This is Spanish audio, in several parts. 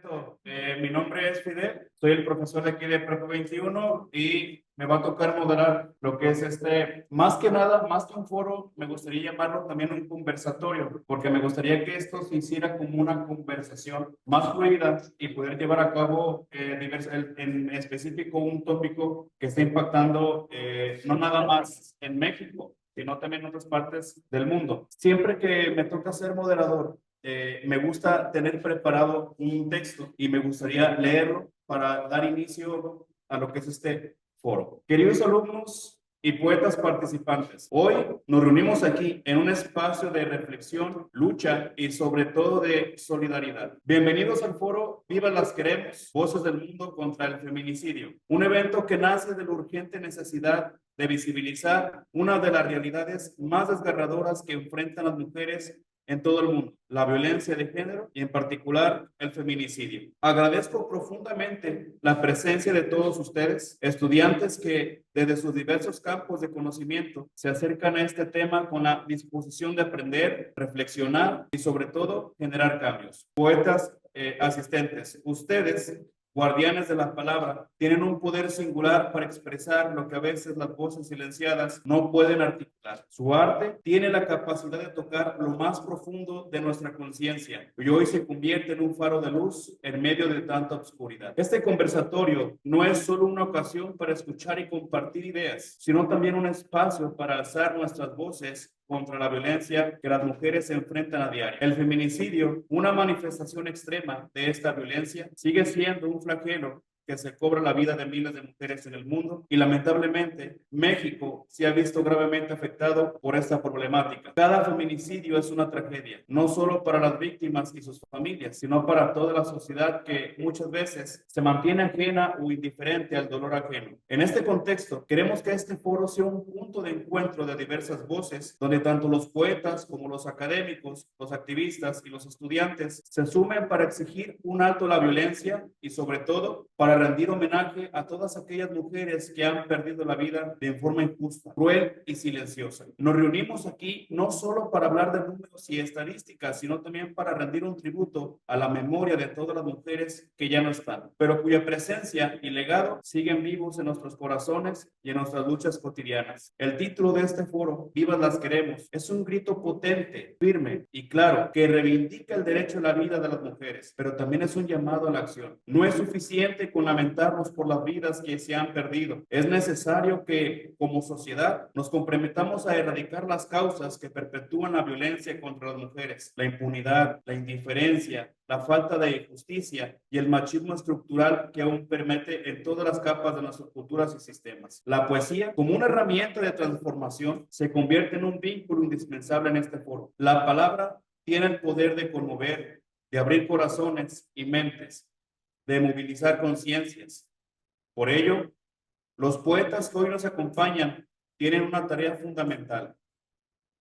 presento. Mi nombre es Fidel, soy el profesor de aquí de Prepa 21 y me va a tocar moderar lo que es más que nada, más que un foro, me gustaría llamarlo también un conversatorio, porque me gustaría que esto se hiciera como una conversación más fluida y poder llevar a cabo en específico un tópico que está impactando no nada más en México, sino también en otras partes del mundo. Siempre que me toca ser moderador, me gusta tener preparado un texto y me gustaría leerlo para dar inicio a lo que es este foro. Queridos alumnos y poetas participantes, hoy nos reunimos aquí en un espacio de reflexión, lucha y sobre todo de solidaridad. Bienvenidos al foro Vivas las Queremos, Voces del Mundo contra el Feminicidio, un evento que nace de la urgente necesidad de visibilizar una de las realidades más desgarradoras que enfrentan las mujeres en todo el mundo, la violencia de género y en particular el feminicidio. Agradezco profundamente la presencia de todos ustedes, estudiantes que desde sus diversos campos de conocimiento se acercan a este tema con la disposición de aprender, reflexionar y sobre todo generar cambios. Poetas asistentes, ustedes guardianes de la palabra, tienen un poder singular para expresar lo que a veces las voces silenciadas no pueden articular. Su arte tiene la capacidad de tocar lo más profundo de nuestra conciencia y hoy se convierte en un faro de luz en medio de tanta oscuridad. Este conversatorio no es solo una ocasión para escuchar y compartir ideas, sino también un espacio para alzar nuestras voces contra la violencia que las mujeres se enfrentan a diario. El feminicidio, una manifestación extrema de esta violencia, sigue siendo un flagelo que se cobra la vida de miles de mujeres en el mundo y lamentablemente México se ha visto gravemente afectado por esta problemática. Cada feminicidio es una tragedia, no solo para las víctimas y sus familias, sino para toda la sociedad que muchas veces se mantiene ajena o indiferente al dolor ajeno. En este contexto, queremos que este foro sea un punto de encuentro de diversas voces, donde tanto los poetas como los académicos, los activistas y los estudiantes se sumen para exigir un alto a la violencia y sobre todo para rendir homenaje a todas aquellas mujeres que han perdido la vida de forma injusta, cruel y silenciosa. Nos reunimos aquí no solo para hablar de números y estadísticas, sino también para rendir un tributo a la memoria de todas las mujeres que ya no están, pero cuya presencia y legado siguen vivos en nuestros corazones y en nuestras luchas cotidianas. El título de este foro, Vivas las Queremos, es un grito potente, firme y claro que reivindica el derecho a la vida de las mujeres, pero también es un llamado a la acción. No es suficiente con lamentarnos por las vidas que se han perdido. Es necesario que, como sociedad, nos comprometamos a erradicar las causas que perpetúan la violencia contra las mujeres, la impunidad, la indiferencia, la falta de justicia y el machismo estructural que aún permite en todas las capas de nuestras culturas y sistemas. La poesía, como una herramienta de transformación, se convierte en un vínculo indispensable en este foro. La palabra tiene el poder de conmover, de abrir corazones y mentes, de movilizar conciencias. Por ello, los poetas que hoy nos acompañan tienen una tarea fundamental: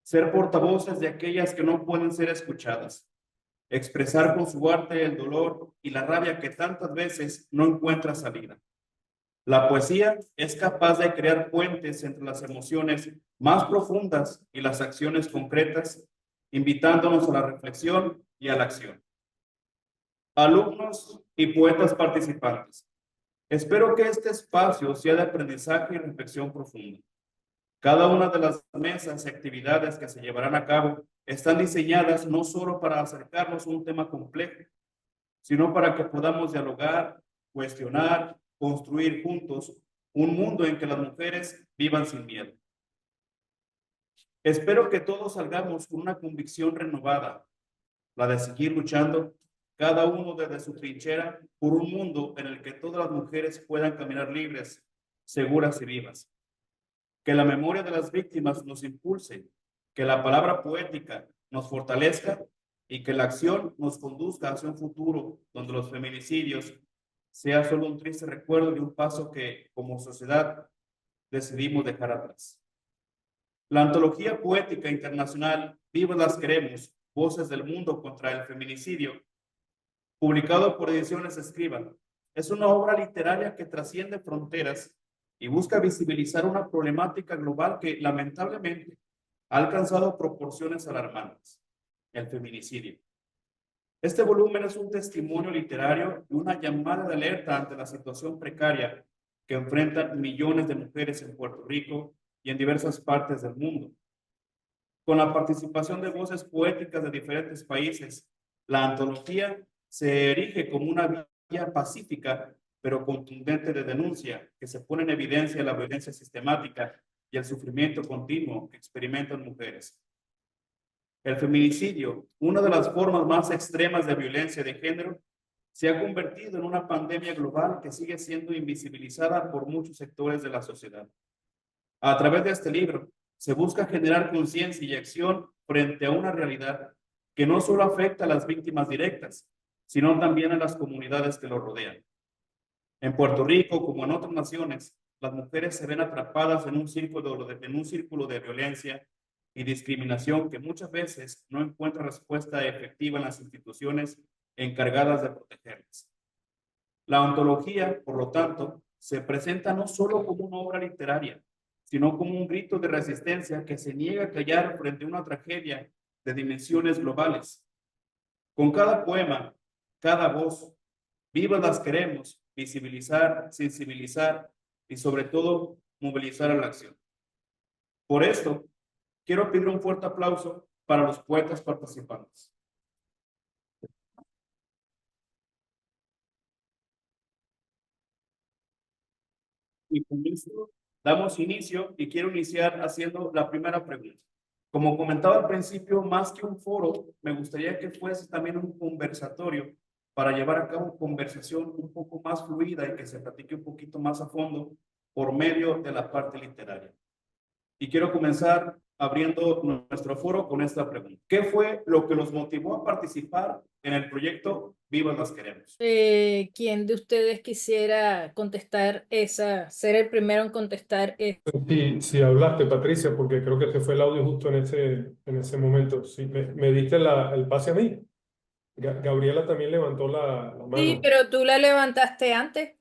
ser portavoces de aquellas que no pueden ser escuchadas, expresar con su arte el dolor y la rabia que tantas veces no encuentra salida. La poesía es capaz de crear puentes entre las emociones más profundas y las acciones concretas, invitándonos a la reflexión y a la acción. Alumnos y poetas participantes, espero que este espacio sea de aprendizaje y reflexión profunda. Cada una de las mesas y actividades que se llevarán a cabo están diseñadas no solo para acercarnos a un tema complejo, sino para que podamos dialogar, cuestionar, construir juntos un mundo en que las mujeres vivan sin miedo. Espero que todos salgamos con una convicción renovada, la de seguir luchando, cada uno desde su trinchera, por un mundo en el que todas las mujeres puedan caminar libres, seguras y vivas. Que la memoria de las víctimas nos impulse, que la palabra poética nos fortalezca y que la acción nos conduzca hacia un futuro donde los feminicidios sea solo un triste recuerdo de un paso que, como sociedad, decidimos dejar atrás. La antología poética internacional Vivas las Queremos, Voces del Mundo contra el Feminicidio, publicado por Ediciones Escriba, es una obra literaria que trasciende fronteras y busca visibilizar una problemática global que lamentablemente ha alcanzado proporciones alarmantes: el feminicidio. Este volumen es un testimonio literario y una llamada de alerta ante la situación precaria que enfrentan millones de mujeres en Puerto Rico y en diversas partes del mundo. Con la participación de voces poéticas de diferentes países, la antología se erige como una vía pacífica pero contundente de denuncia que se pone en evidencia la violencia sistemática y el sufrimiento continuo que experimentan mujeres. El feminicidio, una de las formas más extremas de violencia de género, se ha convertido en una pandemia global que sigue siendo invisibilizada por muchos sectores de la sociedad. A través de este libro, se busca generar conciencia y acción frente a una realidad que no solo afecta a las víctimas directas, sino también a las comunidades que lo rodean. En Puerto Rico, como en otras naciones, las mujeres se ven atrapadas en un círculo de violencia y discriminación que muchas veces no encuentra respuesta efectiva en las instituciones encargadas de protegerlas. La ontología, por lo tanto, se presenta no solo como una obra literaria, sino como un grito de resistencia que se niega a callar frente a una tragedia de dimensiones globales. Con cada poema, cada voz, vivas las queremos visibilizar, sensibilizar y sobre todo movilizar a la acción. Por esto, quiero pedir un fuerte aplauso para los poetas participantes. Y con esto damos inicio y quiero iniciar haciendo la primera pregunta. Como comentaba al principio, más que un foro, me gustaría que fuese también un conversatorio para llevar a cabo conversación un poco más fluida y que se platique un poquito más a fondo por medio de la parte literaria. Y quiero comenzar abriendo nuestro foro con esta pregunta. ¿Qué fue lo que los motivó a participar en el proyecto Vivas las Queremos? ¿Quién de ustedes quisiera contestar ser el primero en contestar? Sí, sí hablaste, Patricia, porque creo que se fue el audio justo en ese momento. Sí, me diste el pase a mí. Gabriela también levantó la Sí, mano. pero tú la levantaste antes,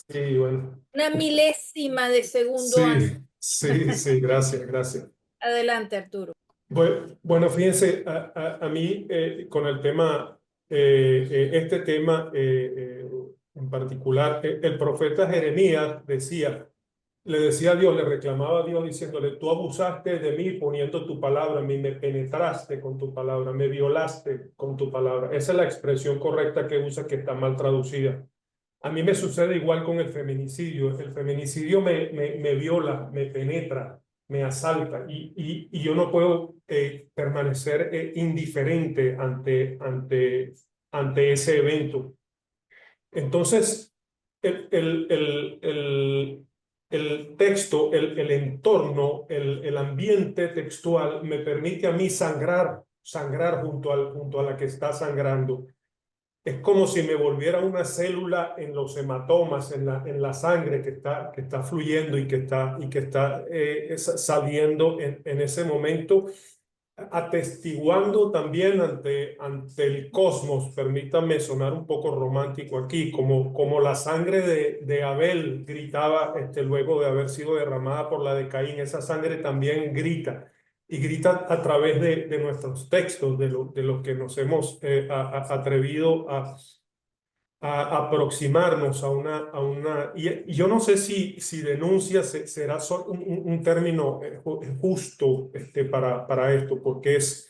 Sí, bueno. una milésima de segundo antes. Sí, sí, sí, gracias, gracias. Adelante, Arturo. Bueno, fíjense, a mí con el tema, este tema en particular, el profeta Jeremías decía, le decía a Dios, le reclamaba a Dios diciéndole, tú abusaste de mí poniendo tu palabra en mí, me penetraste con tu palabra, me violaste con tu palabra. Esa es la expresión correcta que usa, que está mal traducida. A mí me sucede igual con el feminicidio. El feminicidio me viola, me penetra, me asalta y yo no puedo permanecer indiferente ante ese evento. Entonces, el texto, el entorno, el ambiente textual me permite a mí sangrar junto a la que está sangrando. Es como si me volviera una célula en los hematomas, en la sangre que está fluyendo y que está saliendo en ese momento, atestiguando también ante el cosmos. Permítanme sonar un poco romántico aquí, como la sangre de Abel gritaba luego de haber sido derramada por la de Caín. Esa sangre también grita, y grita a través de nuestros textos, de lo que nos hemos atrevido a aproximarnos y yo no sé si denuncia será un término justo para esto, porque es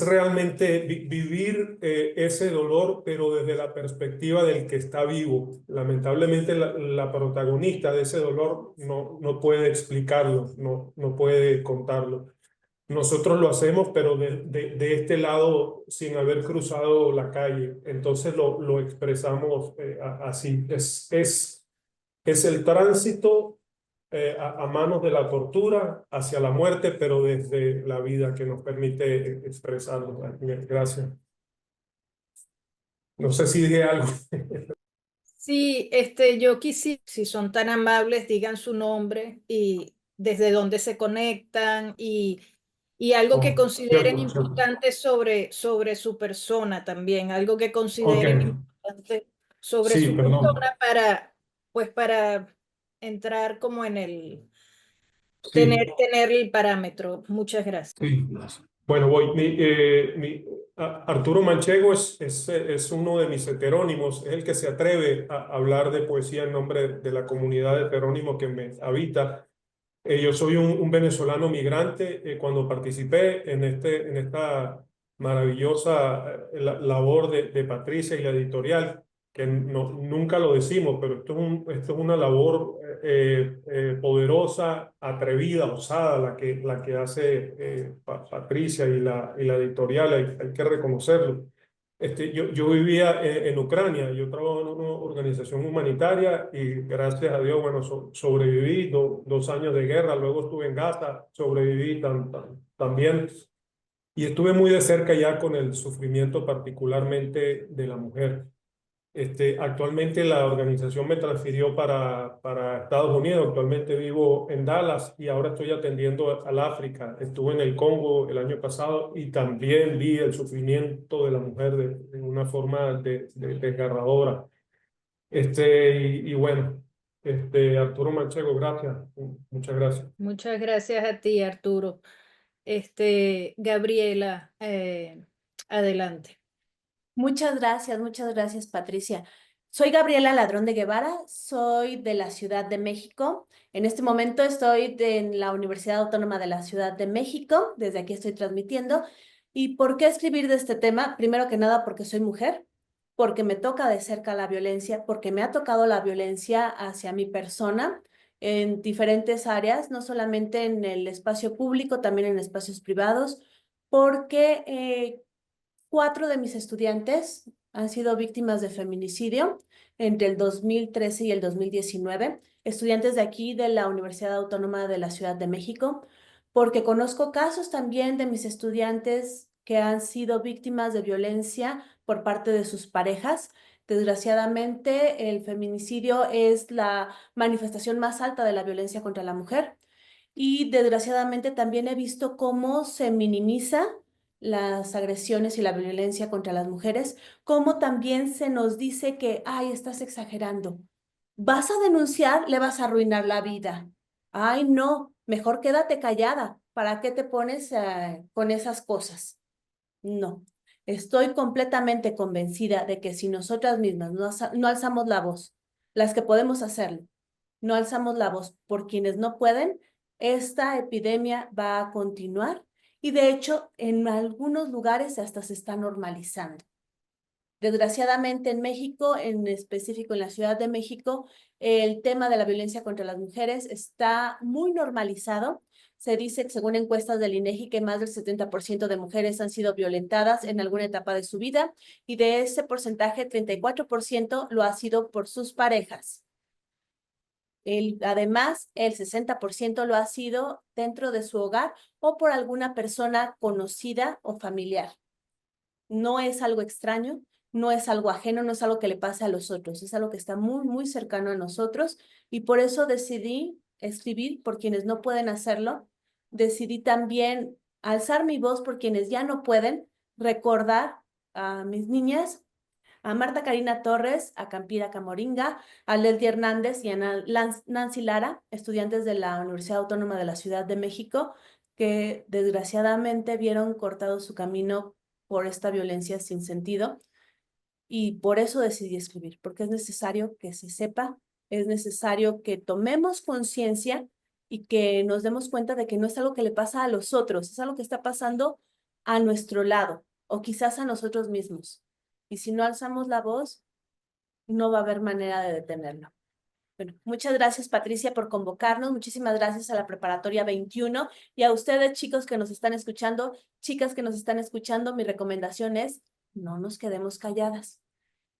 realmente vivir ese dolor, pero desde la perspectiva del que está vivo. Lamentablemente la protagonista de ese dolor no puede explicarlo, no puede contarlo. Nosotros lo hacemos, pero de este lado, sin haber cruzado la calle. Entonces lo expresamos así. Es el tránsito a manos de la tortura hacia la muerte, pero desde la vida que nos permite expresarlo. Gracias. No sé si dije algo. Sí, yo quisiera, si son tan amables, digan su nombre y desde dónde se conectan y algo que Oh, consideren cierto, cierto. importante sobre su persona también, algo que Ok, consideren importante sobre sí, su perdón. persona pues para entrar como en Sí, tener el parámetro. Muchas gracias. sí. Bueno, Arturo Manchego es uno de mis heterónimos, es el que se atreve a hablar de poesía en nombre de la comunidad heterónimo que me habita. Yo soy un venezolano migrante. Cuando participé en esta maravillosa labor de Patricia y la editorial, que nunca lo decimos, pero esto es una labor poderosa, atrevida, osada, la que hace Patricia y la editorial, hay que reconocerlo. Yo vivía en Ucrania, yo trabajo en una organización humanitaria y gracias a Dios, bueno, sobreviví 2 años de guerra, luego estuve en Gaza, sobreviví también y estuve muy de cerca ya con el sufrimiento particularmente de la mujer. Actualmente la organización me transfirió para Estados Unidos. Actualmente vivo en Dallas y ahora estoy atendiendo al África. Estuve en el Congo el año pasado y también vi el sufrimiento de la mujer de una forma desgarradora. Y bueno, Arturo Manchego, gracias. Muchas gracias. Muchas gracias a ti, Arturo. Gabriela, adelante. Muchas gracias, Patricia. Soy Gabriela Ladrón de Guevara, soy de la Ciudad de México. En este momento estoy en la Universidad Autónoma de la Ciudad de México, desde aquí estoy transmitiendo. ¿Y por qué escribir de este tema? Primero que nada porque soy mujer, porque me toca de cerca la violencia, porque me ha tocado la violencia hacia mi persona en diferentes áreas, no solamente en el espacio público, también en espacios privados, porque 4 de mis estudiantes han sido víctimas de feminicidio entre el 2013 y el 2019, estudiantes de aquí de la Universidad Autónoma de la Ciudad de México, porque conozco casos también de mis estudiantes que han sido víctimas de violencia por parte de sus parejas. Desgraciadamente, el feminicidio es la manifestación más alta de la violencia contra la mujer y desgraciadamente también he visto cómo se minimiza las agresiones y la violencia contra las mujeres, como también se nos dice que, ay, estás exagerando. Vas a denunciar, le vas a arruinar la vida. Ay, no, mejor quédate callada. ¿Para qué te pones con esas cosas? No, estoy completamente convencida de que si nosotras mismas no alzamos la voz, las que podemos hacerlo, no alzamos la voz por quienes no pueden, esta epidemia va a continuar y de hecho en algunos lugares hasta se está normalizando. Desgraciadamente en México, en específico en la Ciudad de México, el tema de la violencia contra las mujeres está muy normalizado. Se dice, según encuestas del INEGI, que más del 70% de mujeres han sido violentadas en alguna etapa de su vida y de ese porcentaje, 34% lo ha sido por sus parejas. Además, el 60% lo ha sido dentro de su hogar o por alguna persona conocida o familiar. No es algo extraño, no es algo ajeno, no es algo que le pase a los otros, es algo que está muy, muy cercano a nosotros y por eso decidí escribir por quienes no pueden hacerlo. Decidí también alzar mi voz por quienes ya no pueden, recordar a mis niñas, a Marta Karina Torres, a Campira Camoringa, a Leslie Hernández y a Nancy Lara, estudiantes de la Universidad Autónoma de la Ciudad de México, que desgraciadamente vieron cortado su camino por esta violencia sin sentido. Y por eso decidí escribir, porque es necesario que se sepa, es necesario que tomemos conciencia y que nos demos cuenta de que no es algo que le pasa a los otros, es algo que está pasando a nuestro lado o quizás a nosotros mismos. Y si no alzamos la voz, no va a haber manera de detenerlo. Bueno, muchas gracias, Patricia, por convocarnos. Muchísimas gracias a la Preparatoria 21 y a ustedes, chicos que nos están escuchando, chicas que nos están escuchando, mi recomendación es no nos quedemos calladas.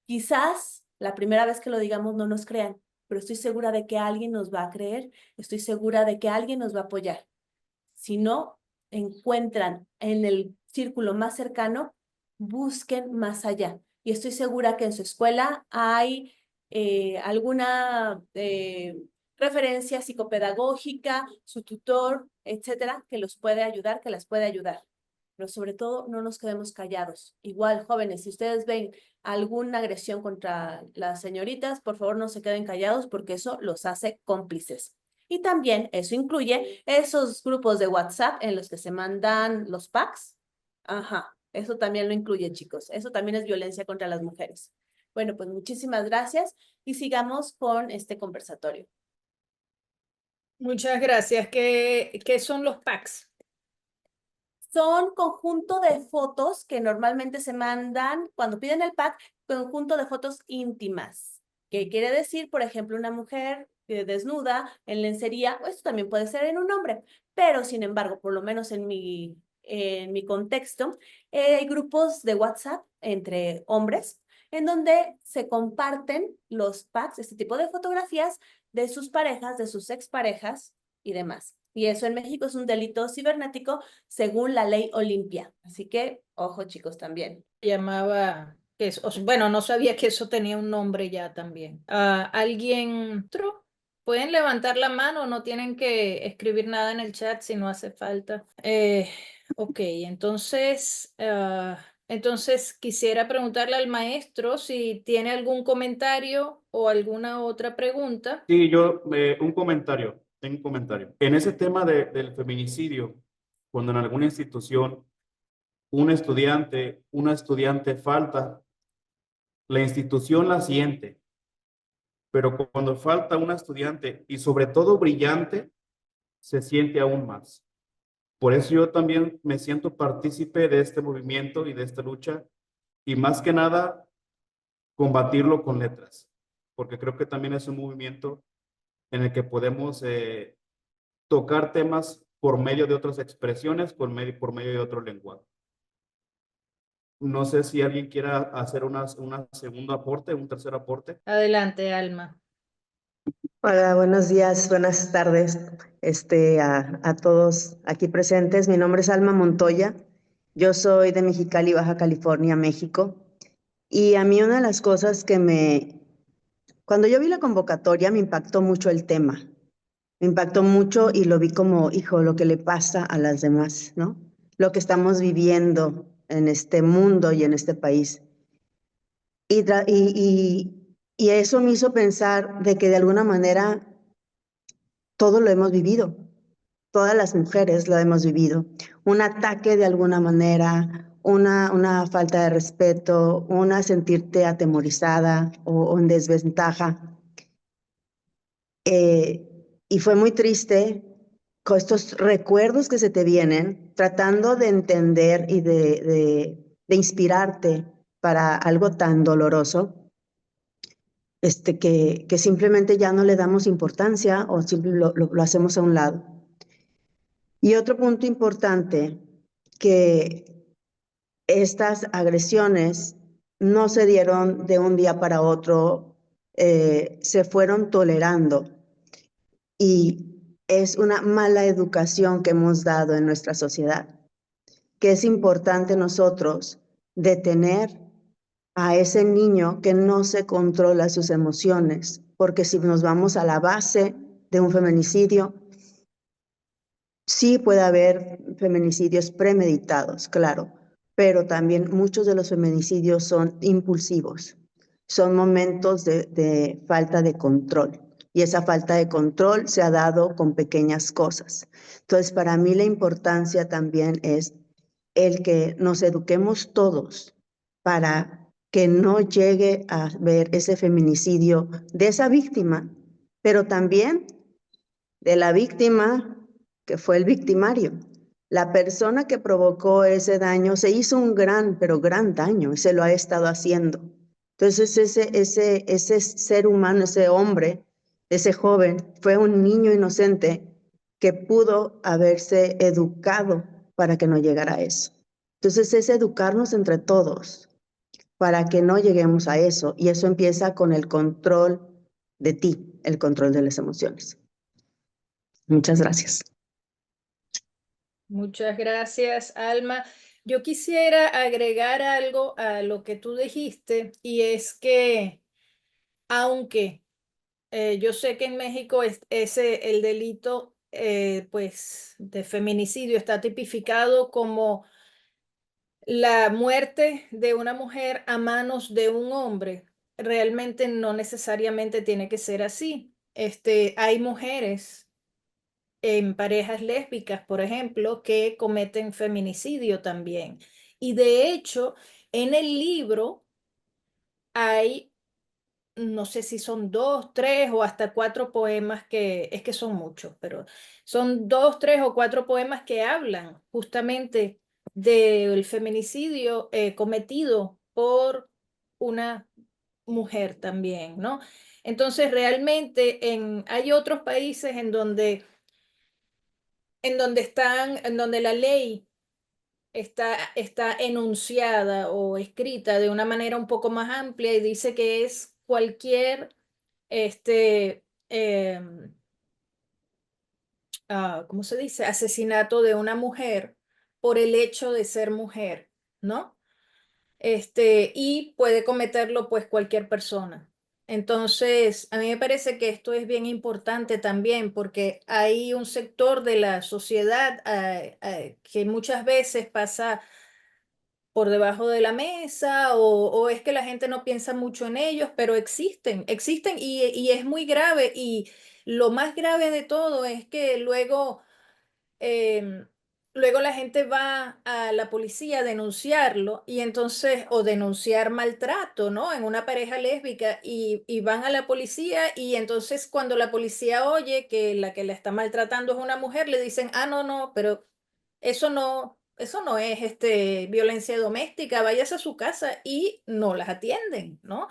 Quizás la primera vez que lo digamos no nos crean, pero estoy segura de que alguien nos va a creer, estoy segura de que alguien nos va a apoyar. Si no encuentran en el círculo más cercano, busquen más allá. Y estoy segura que en su escuela hay alguna referencia psicopedagógica, su tutor, etcétera, que los puede ayudar, que las puede ayudar. Pero sobre todo, no nos quedemos callados. Igual, jóvenes, si ustedes ven alguna agresión contra las señoritas, por favor no se queden callados porque eso los hace cómplices. Y también eso incluye esos grupos de WhatsApp en los que se mandan los packs, Ajá, eso también lo incluye, chicos. Eso también es violencia contra las mujeres. Bueno, pues muchísimas gracias y sigamos con este conversatorio. Muchas gracias. ¿Qué son los packs? Son conjunto de fotos que normalmente se mandan cuando piden el pack, conjunto de fotos íntimas. ¿Qué quiere decir? Por ejemplo, una mujer desnuda en lencería, o esto también puede ser en un hombre, pero sin embargo, por lo menos en mi contexto, hay grupos de WhatsApp entre hombres en donde se comparten los packs, este tipo de fotografías de sus parejas, de sus exparejas y demás. Y eso en México es un delito cibernético según la ley Olimpia. Así que, ojo chicos, también. Llamaba, bueno, no sabía que eso tenía un nombre ya también. ¿Alguien otro? Pueden levantar la mano, no tienen que escribir nada en el chat si no hace falta. Ok, entonces quisiera preguntarle al maestro si tiene algún comentario o alguna otra pregunta. Sí, un comentario, tengo un comentario. En ese tema del feminicidio, cuando en alguna institución una estudiante falta, la institución la siente, pero cuando falta una estudiante y sobre todo brillante, se siente aún más. Por eso yo también me siento partícipe de este movimiento y de esta lucha y más que nada combatirlo con letras, porque creo que también es un movimiento en el que podemos tocar temas por medio de otras expresiones, por medio de otro lenguaje. No sé si alguien quiera hacer una segundo aporte, un tercer aporte. Adelante, Alma. Hola, buenos días, buenas tardes, a todos aquí presentes. Mi nombre es Alma Montoya. Yo soy de Mexicali, Baja California, México. Y a mí una de las cosas cuando yo vi la convocatoria, me impactó mucho el tema. Me impactó mucho y lo vi como, hijo, lo que le pasa a las demás, ¿no? Lo que estamos viviendo en este mundo y en este país. Y eso me hizo pensar de que de alguna manera todo lo hemos vivido, todas las mujeres lo hemos vivido. Un ataque de alguna manera, una falta de respeto, una sentirte atemorizada o en desventaja. Y fue muy triste con estos recuerdos que se te vienen, tratando de entender y de inspirarte para algo tan doloroso. Que simplemente ya no le damos importancia o simplemente lo hacemos a un lado. Y otro punto importante, que estas agresiones no se dieron de un día para otro, se fueron tolerando y es una mala educación que hemos dado en nuestra sociedad, que es importante nosotros detener a ese niño que no se controla sus emociones, porque si nos vamos a la base de un feminicidio, sí puede haber feminicidios premeditados, claro, pero también muchos de los feminicidios son impulsivos, son momentos de falta de control. Y esa falta de control se ha dado con pequeñas cosas. Entonces, para mí la importancia también es el que nos eduquemos todos para que no llegue a ver ese feminicidio de esa víctima, pero también de la víctima que fue el victimario. La persona que provocó ese daño se hizo un gran, pero gran daño, y se lo ha estado haciendo. Entonces ese ser humano, ese hombre, ese joven, fue un niño inocente que pudo haberse educado para que no llegara a eso. Entonces es educarnos entre todos para que no lleguemos a eso, y eso empieza con el control de ti, el control de las emociones. Muchas gracias. Muchas gracias, Alma. Yo quisiera agregar algo a lo que tú dijiste y es que aunque yo sé que en México el delito pues de feminicidio está tipificado como la muerte de una mujer a manos de un hombre, realmente no necesariamente tiene que ser así. Hay mujeres en parejas lésbicas, por ejemplo, que cometen feminicidio también. Y de hecho, en el libro hay, no sé si son 2, 3 o hasta 4 poemas es que son muchos, pero son 2, 3 o 4 poemas que hablan justamente del feminicidio cometido por una mujer también, ¿no? Entonces, realmente hay otros países en donde la ley está enunciada o escrita de una manera un poco más amplia y dice que es cualquier, este, ¿cómo se dice? Asesinato de una mujer por el hecho de ser mujer, ¿no? Y puede cometerlo pues cualquier persona. Entonces, a mí me parece que esto es bien importante también porque hay un sector de la sociedad que muchas veces pasa por debajo de la mesa o es que la gente no piensa mucho en ellos, pero existen y es muy grave y lo más grave de todo es que em, luego la gente va a la policía a denunciarlo y entonces, o denunciar maltrato, ¿no? En una pareja lésbica y van a la policía y entonces cuando la policía oye que la que la está maltratando es una mujer, le dicen, ah, no, no, pero eso no es violencia doméstica, váyase a su casa y no las atienden, ¿no?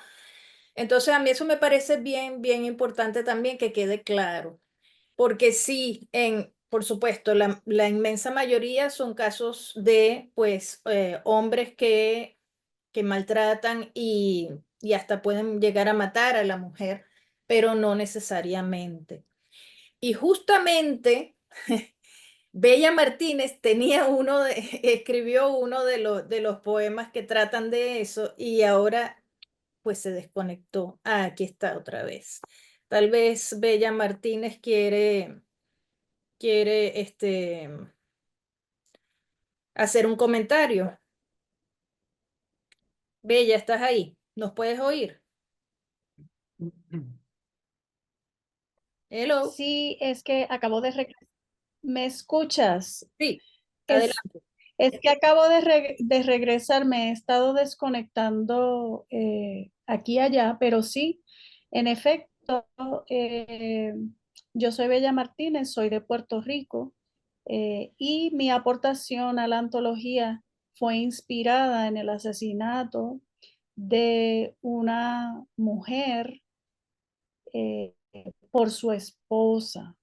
Entonces a mí eso me parece bien, bien importante también que quede claro. Porque sí, por supuesto, la inmensa mayoría son casos de, pues, hombres que maltratan y hasta pueden llegar a matar a la mujer, pero no necesariamente. Y justamente Bella Martínez escribió uno de los poemas que tratan de eso y ahora pues se desconectó. Ah, aquí está otra vez. Tal vez Bella Martínez quiere hacer un comentario. Bella, ¿estás ahí? ¿Nos puedes oír? Hello. Sí, es que acabo de regresar. ¿Me escuchas? Sí, Es, adelante. es que acabo de regresar, me he estado desconectando aquí y allá, pero sí, en efecto, eh, yo soy Bella Martínez, soy de Puerto Rico y mi aportación a la antología fue inspirada en el asesinato de una mujer eh, por su esposa.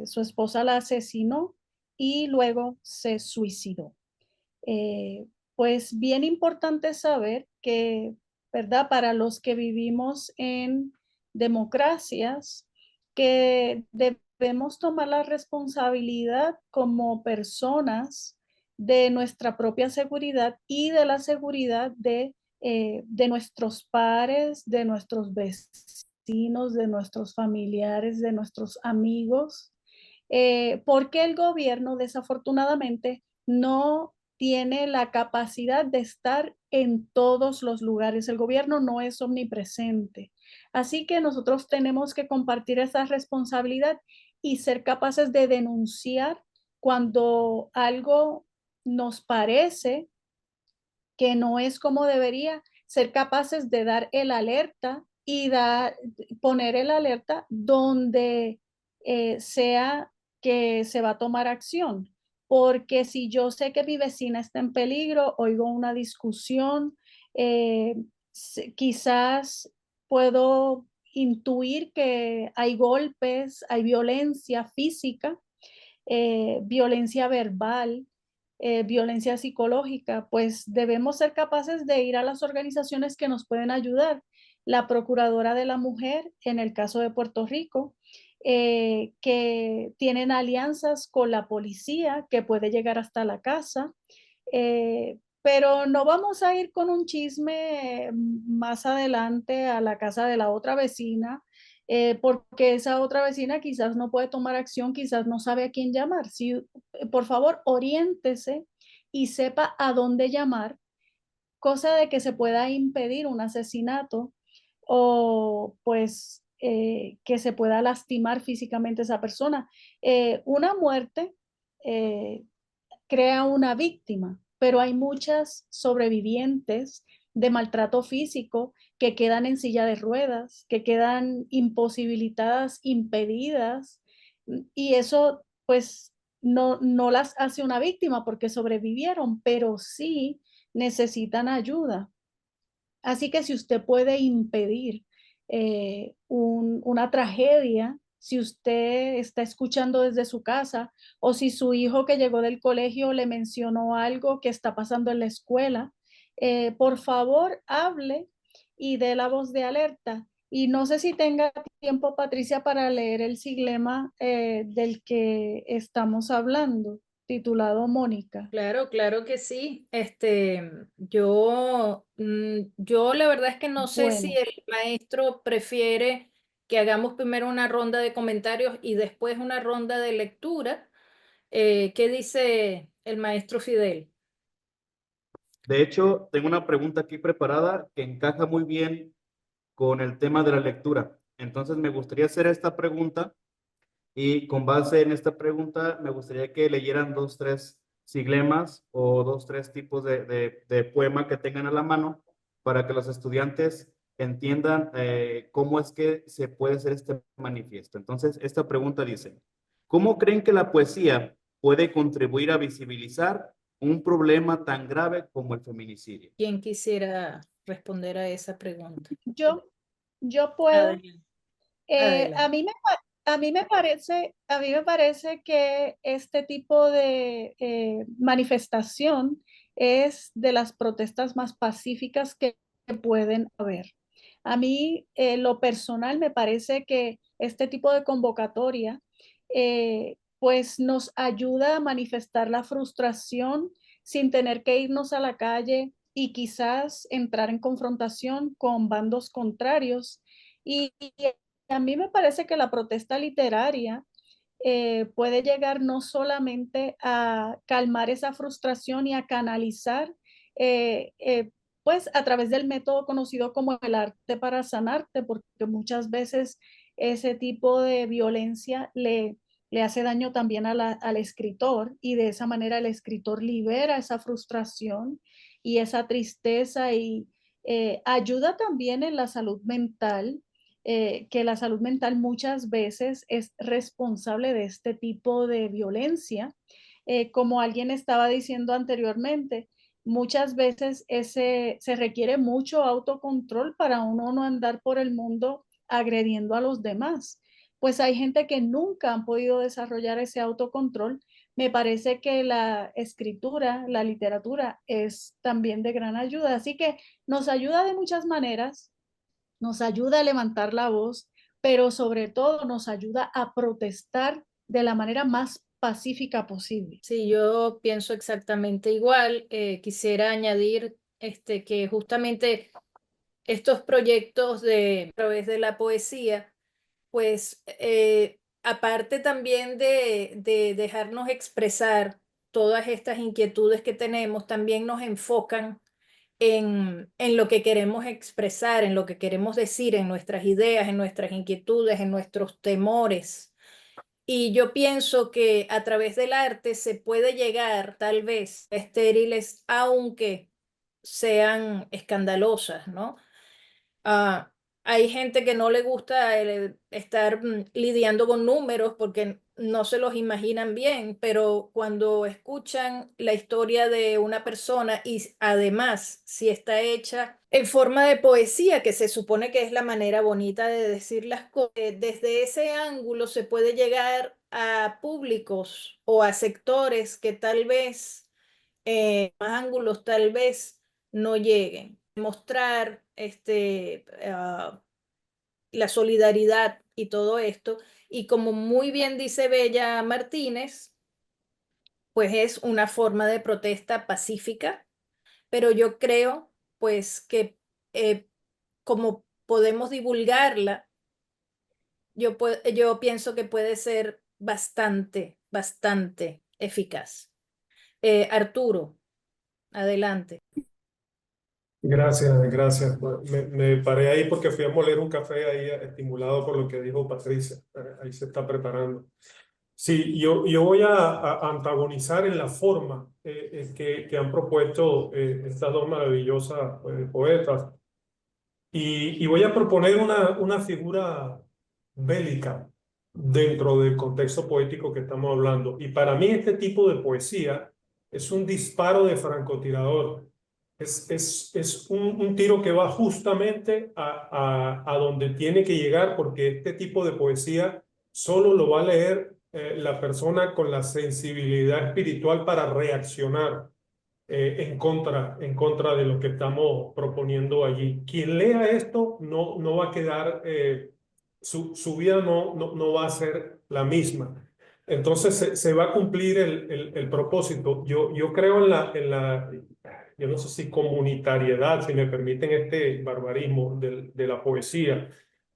Su esposa la asesinó y luego se suicidó. Eh, pues bien importante saber que, ¿verdad? Para los que vivimos en democracias, que debemos tomar la responsabilidad como personas de nuestra propia seguridad y de la seguridad de nuestros pares, de nuestros vecinos, de nuestros familiares, de nuestros amigos, porque el gobierno desafortunadamente no tiene la capacidad de estar en todos los lugares. El gobierno no es omnipresente. Así que nosotros tenemos que compartir esa responsabilidad y ser capaces de denunciar cuando algo nos parece que no es como debería, ser capaces de dar el alerta y poner el alerta donde sea que se va a tomar acción. Porque si yo sé que mi vecina está en peligro, oigo una discusión, eh, quizás puedo intuir que hay golpes, hay violencia física, violencia verbal, violencia psicológica, pues debemos ser capaces de ir a las organizaciones que nos pueden ayudar. La Procuradora de la Mujer, en el caso de Puerto Rico, que tienen alianzas con la policía que puede llegar hasta la casa, pero no vamos a ir con un chisme más adelante a la casa de la otra vecina, porque esa otra vecina quizás no puede tomar acción, quizás no sabe a quién llamar. Si, por favor, oriéntese y sepa a dónde llamar, cosa de que se pueda impedir un asesinato o pues que se pueda lastimar físicamente a esa persona. Una muerte crea una víctima, pero hay muchas sobrevivientes de maltrato físico que quedan en silla de ruedas, que quedan imposibilitadas, impedidas, y eso pues no las hace una víctima porque sobrevivieron, pero sí necesitan ayuda. Así que si usted puede impedir una tragedia, si usted está escuchando desde su casa o si su hijo que llegó del colegio le mencionó algo que está pasando en la escuela, por favor hable y dé la voz de alerta. Y no sé si tenga tiempo, Patricia, para leer el siglema del que estamos hablando, titulado Mónica. Claro, claro que sí. Yo la verdad es que no sé si Bueno. el maestro prefiere que hagamos primero una ronda de comentarios y después una ronda de lectura. ¿Qué dice el maestro Fidel? De hecho, tengo una pregunta aquí preparada que encaja muy bien con el tema de la lectura. Entonces, me gustaría hacer esta pregunta y con base en esta pregunta, me gustaría que leyeran dos, tres siglemas o dos, tres tipos de poema que tengan a la mano para que los estudiantes entiendan cómo es que se puede hacer este manifiesto. Entonces, esta pregunta dice, ¿cómo creen que la poesía puede contribuir a visibilizar un problema tan grave como el feminicidio? ¿Quién quisiera responder a esa pregunta? Yo puedo. Adelante. Eh, a Adelante. mí me, a mí me parece que este tipo de manifestación es de las protestas más pacíficas que pueden haber. A mí, lo personal, me parece que este tipo de convocatoria, pues nos ayuda a manifestar la frustración sin tener que irnos a la calle y quizás entrar en confrontación con bandos contrarios. Y a mí me parece que la protesta literaria puede llegar no solamente a calmar esa frustración y a canalizar, pues a través del método conocido como el arte para sanarte, porque muchas veces ese tipo de violencia le hace daño también al escritor y de esa manera el escritor libera esa frustración y esa tristeza y ayuda también en la salud mental, que la salud mental muchas veces es responsable de este tipo de violencia. Como alguien estaba diciendo anteriormente, muchas veces se requiere mucho autocontrol para uno no andar por el mundo agrediendo a los demás. Pues hay gente que nunca han podido desarrollar ese autocontrol. Me parece que la escritura, la literatura es también de gran ayuda. Así que nos ayuda de muchas maneras, nos ayuda a levantar la voz, pero sobre todo nos ayuda a protestar de la manera más pacífica posible. Sí, yo pienso exactamente igual. Quisiera añadir que justamente estos proyectos a través de la poesía, pues aparte también de dejarnos expresar todas estas inquietudes que tenemos, también nos enfocan en lo que queremos expresar, en lo que queremos decir, en nuestras ideas, en nuestras inquietudes, en nuestros temores. Y yo pienso que a través del arte se puede llegar, tal vez, a estériles, aunque sean escandalosas, ¿no? Ah, hay gente que no le gusta estar lidiando con números porque no se los imaginan bien, pero cuando escuchan la historia de una persona y además si está hecha en forma de poesía, que se supone que es la manera bonita de decir las cosas, desde ese ángulo se puede llegar a públicos o a sectores que tal vez, más ángulos tal vez no lleguen. Mostrar la solidaridad y todo esto. Y como muy bien dice Bella Martínez, pues es una forma de protesta pacífica, pero yo creo pues que como podemos divulgarla, yo pienso que puede ser bastante, bastante eficaz. Arturo, adelante. Gracias, gracias. Me paré ahí porque fui a moler un café ahí estimulado por lo que dijo Patricia. Ahí se está preparando. Sí, yo voy a antagonizar en la forma que han propuesto estas dos maravillosas poetas. Y voy a proponer una figura bélica dentro del contexto poético que estamos hablando. Y para mí este tipo de poesía es un disparo de francotirador. Es un tiro que va justamente a donde tiene que llegar, porque este tipo de poesía solo lo va a leer la persona con la sensibilidad espiritual para reaccionar en contra de lo que estamos proponiendo allí. Quien lea esto no va a quedar, su vida no va a ser la misma. Entonces se va a cumplir el propósito. Yo creo yo no sé si comunitariedad, si me permiten este barbarismo de la poesía.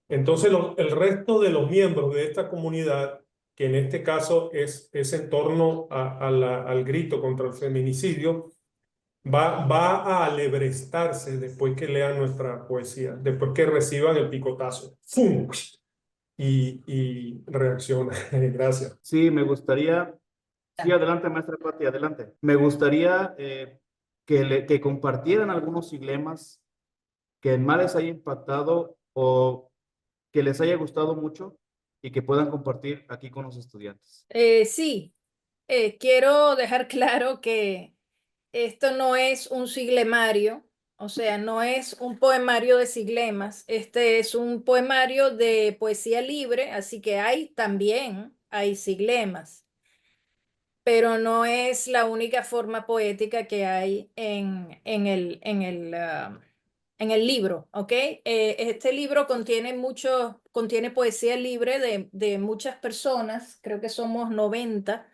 Entonces el resto de los miembros de esta comunidad, que en este caso es en torno al grito contra el feminicidio, va a alebrestarse después que lean nuestra poesía, después que reciban el picotazo. ¡Fum! Y reacciona. Gracias. Sí, me gustaría, sí, adelante, maestra Pati, adelante. Me gustaría que compartieran algunos siglemas que más les haya impactado o que les haya gustado mucho y que puedan compartir aquí con los estudiantes. Sí, quiero dejar claro que esto no es un siglemario, o sea, no es un poemario de siglemas, este es un poemario de poesía libre, así que hay siglemas, pero no es la única forma poética que hay en el libro, ¿ok? Este libro contiene poesía libre de muchas personas, creo que somos 90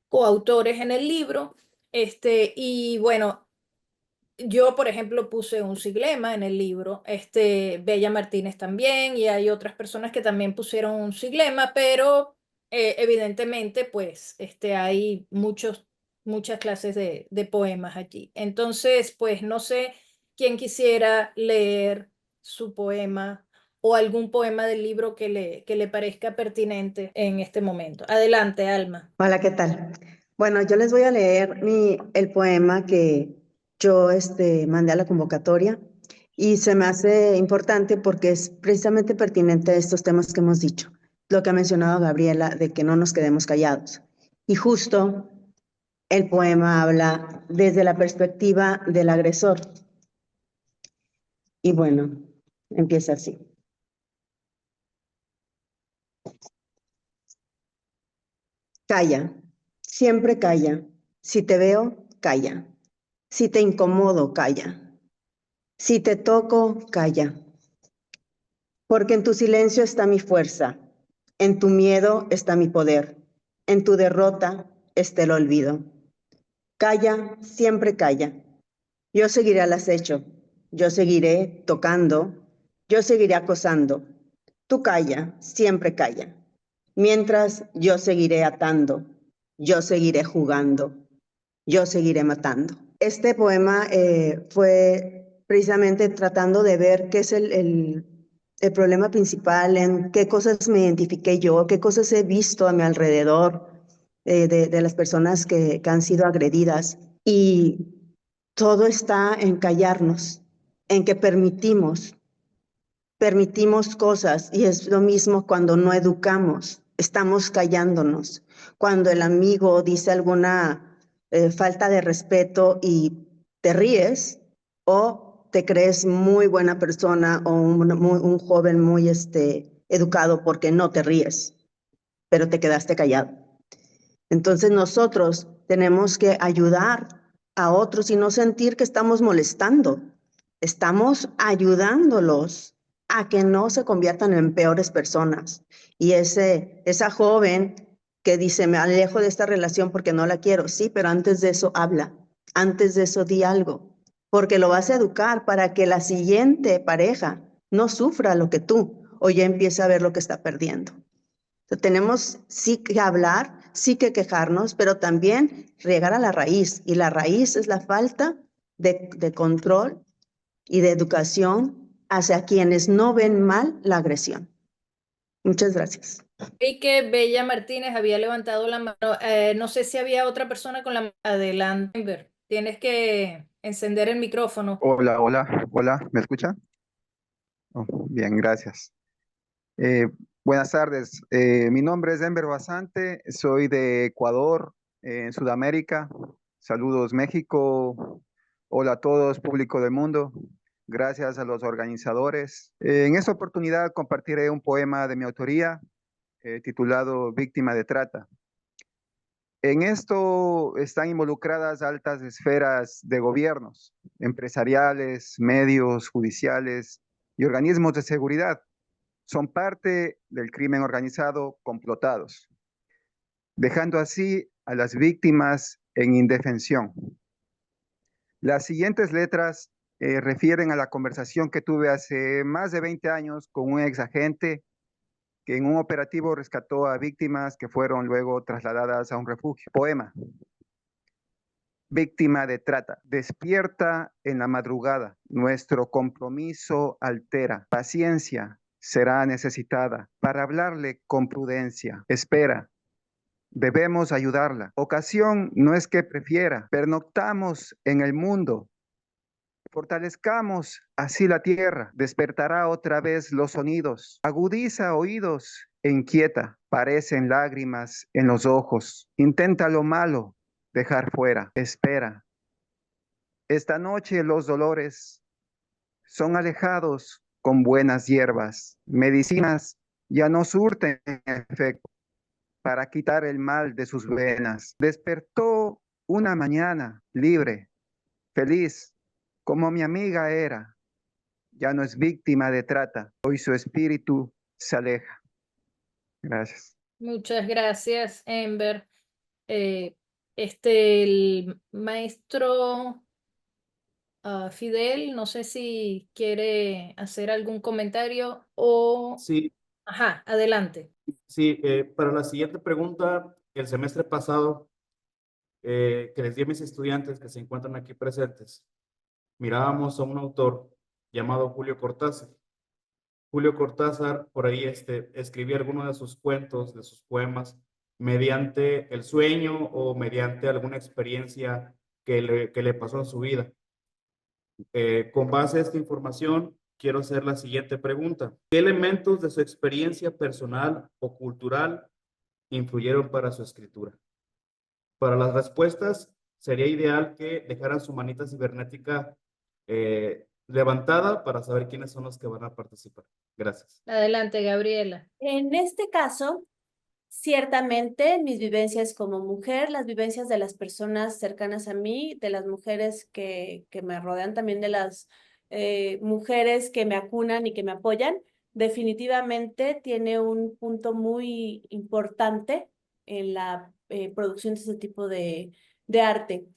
coautores en el libro, y bueno, yo, por ejemplo, puse un siglema en el libro, Bella Martínez también, y hay otras personas que también pusieron un siglema, pero evidentemente, pues, hay muchas clases de poemas allí. Entonces, pues, no sé quién quisiera leer su poema o algún poema del libro que le parezca pertinente en este momento. Adelante, Alma. Hola, ¿qué tal? Bueno, yo les voy a leer el poema que yo mandé a la convocatoria y se me hace importante porque es precisamente pertinente a estos temas que hemos dicho, lo que ha mencionado Gabriela, de que no nos quedemos callados. Y justo el poema habla desde la perspectiva del agresor. Y bueno, empieza así. Calla, siempre calla. Si te veo, calla. Si te incomodo, calla. Si te toco, calla. Porque en tu silencio está mi fuerza. En tu miedo está mi poder. En tu derrota está el olvido. Calla, siempre calla. Yo seguiré al acecho. Yo seguiré tocando. Yo seguiré acosando. Tú calla, siempre calla. Mientras yo seguiré atando. Yo seguiré jugando. Yo seguiré matando. Este poema fue precisamente tratando de ver qué es el problema principal, en qué cosas me identifiqué yo, qué cosas he visto a mi alrededor de las personas que han sido agredidas. Y todo está en callarnos, en que permitimos cosas, y es lo mismo cuando no educamos, estamos callándonos. Cuando el amigo dice alguna falta de respeto y te ríes, o te crees muy buena persona o un joven muy educado porque no te ríes, pero te quedaste callado. Entonces nosotros tenemos que ayudar a otros y no sentir que estamos molestando. Estamos ayudándolos a que no se conviertan en peores personas. Y esa joven que dice, me alejo de esta relación porque no la quiero. Sí, pero antes de eso habla. Antes de eso di algo. Porque lo vas a educar para que la siguiente pareja no sufra lo que tú, o ya empiece a ver lo que está perdiendo. Tenemos sí que hablar, sí que quejarnos, pero también llegar a la raíz. Y la raíz es la falta de control y de educación hacia quienes no ven mal la agresión. Muchas gracias. Y que Bella Martínez había levantado la mano. No sé si había otra persona con la mano. Adelante, Amber. Tienes que encender el micrófono. Hola, hola, hola, ¿me escucha? Oh, bien, gracias. Eh, Buenas tardes. Mi nombre es Enver Basante, soy de Ecuador, en Sudamérica. Saludos, México. Hola a todos, público del mundo. Gracias a los organizadores. En esta oportunidad compartiré un poema de mi autoría, titulado Víctima de Trata. En esto están involucradas altas esferas de gobiernos, empresariales, medios, judiciales y organismos de seguridad. Son parte del crimen organizado complotados, dejando así a las víctimas en indefensión. Las siguientes letras refieren a la conversación que tuve hace más de 20 años con un exagente que en un operativo rescató a víctimas que fueron luego trasladadas a un refugio. Poema. Víctima de trata. Despierta en la madrugada. Nuestro compromiso altera. Paciencia será necesitada para hablarle con prudencia. Espera. Debemos ayudarla. Ocasión no es que prefiera. Pernoctamos en el mundo. Fortalezcamos así la tierra. Despertará otra vez los sonidos. Agudiza oídos e inquieta. Parecen lágrimas en los ojos. Intenta lo malo dejar fuera. Espera. Esta noche los dolores son alejados con buenas hierbas. Medicinas ya no surten efecto para quitar el mal de sus venas. Despertó una mañana libre, feliz, como mi amiga era. Ya no es víctima de trata. Hoy su espíritu se aleja. Gracias. Muchas gracias, Amber. El maestro Fidel, no sé si quiere hacer algún comentario o... Sí, Ajá, adelante. sí, para la siguiente pregunta, el semestre pasado, que les di a mis estudiantes que se encuentran aquí presentes, mirábamos a un autor llamado Julio Cortázar. Julio Cortázar, por ahí escribía algunos de sus cuentos, de sus poemas, mediante el sueño o mediante alguna experiencia que le pasó en su vida. Con base a esta información, quiero hacer la siguiente pregunta. ¿Qué elementos de su experiencia personal o cultural influyeron para su escritura? Para las respuestas, sería ideal que dejaran su manita cibernética levantada para saber quiénes son los que van a participar. Gracias. Adelante, Gabriela. En este caso, ciertamente mis vivencias como mujer, las vivencias de las personas cercanas a mí, de las mujeres que me rodean, también de las mujeres que me acunan y que me apoyan, definitivamente tiene un punto muy importante en la producción de ese tipo de arte.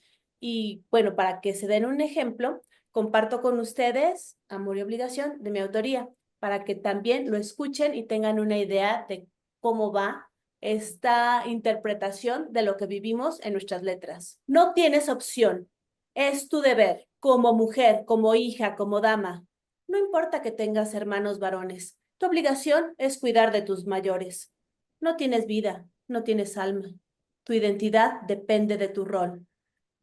Y bueno, para que se den un ejemplo, comparto con ustedes Amor y Obligación de mi autoría, para que también lo escuchen y tengan una idea de cómo va esta interpretación de lo que vivimos en nuestras letras. No tienes opción. Es tu deber, como mujer, como hija, como dama. No importa que tengas hermanos varones. Tu obligación es cuidar de tus mayores. No tienes vida, no tienes alma. Tu identidad depende de tu rol.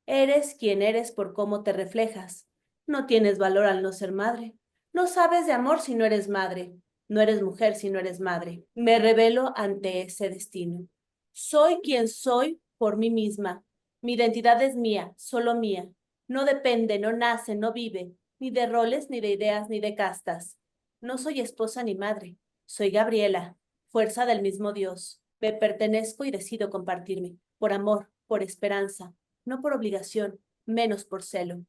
Eres quien eres por cómo te reflejas. No tienes valor al no ser madre. No sabes de amor si no eres madre. No eres mujer si no eres madre. Me rebelo ante ese destino. Soy quien soy por mí misma. Mi identidad es mía, solo mía. No depende, no nace, no vive, ni de roles, ni de ideas, ni de castas. No soy esposa ni madre. Soy Gabriela, fuerza del mismo Dios. Me pertenezco y decido compartirme, por amor, por esperanza, no por obligación, menos por celo.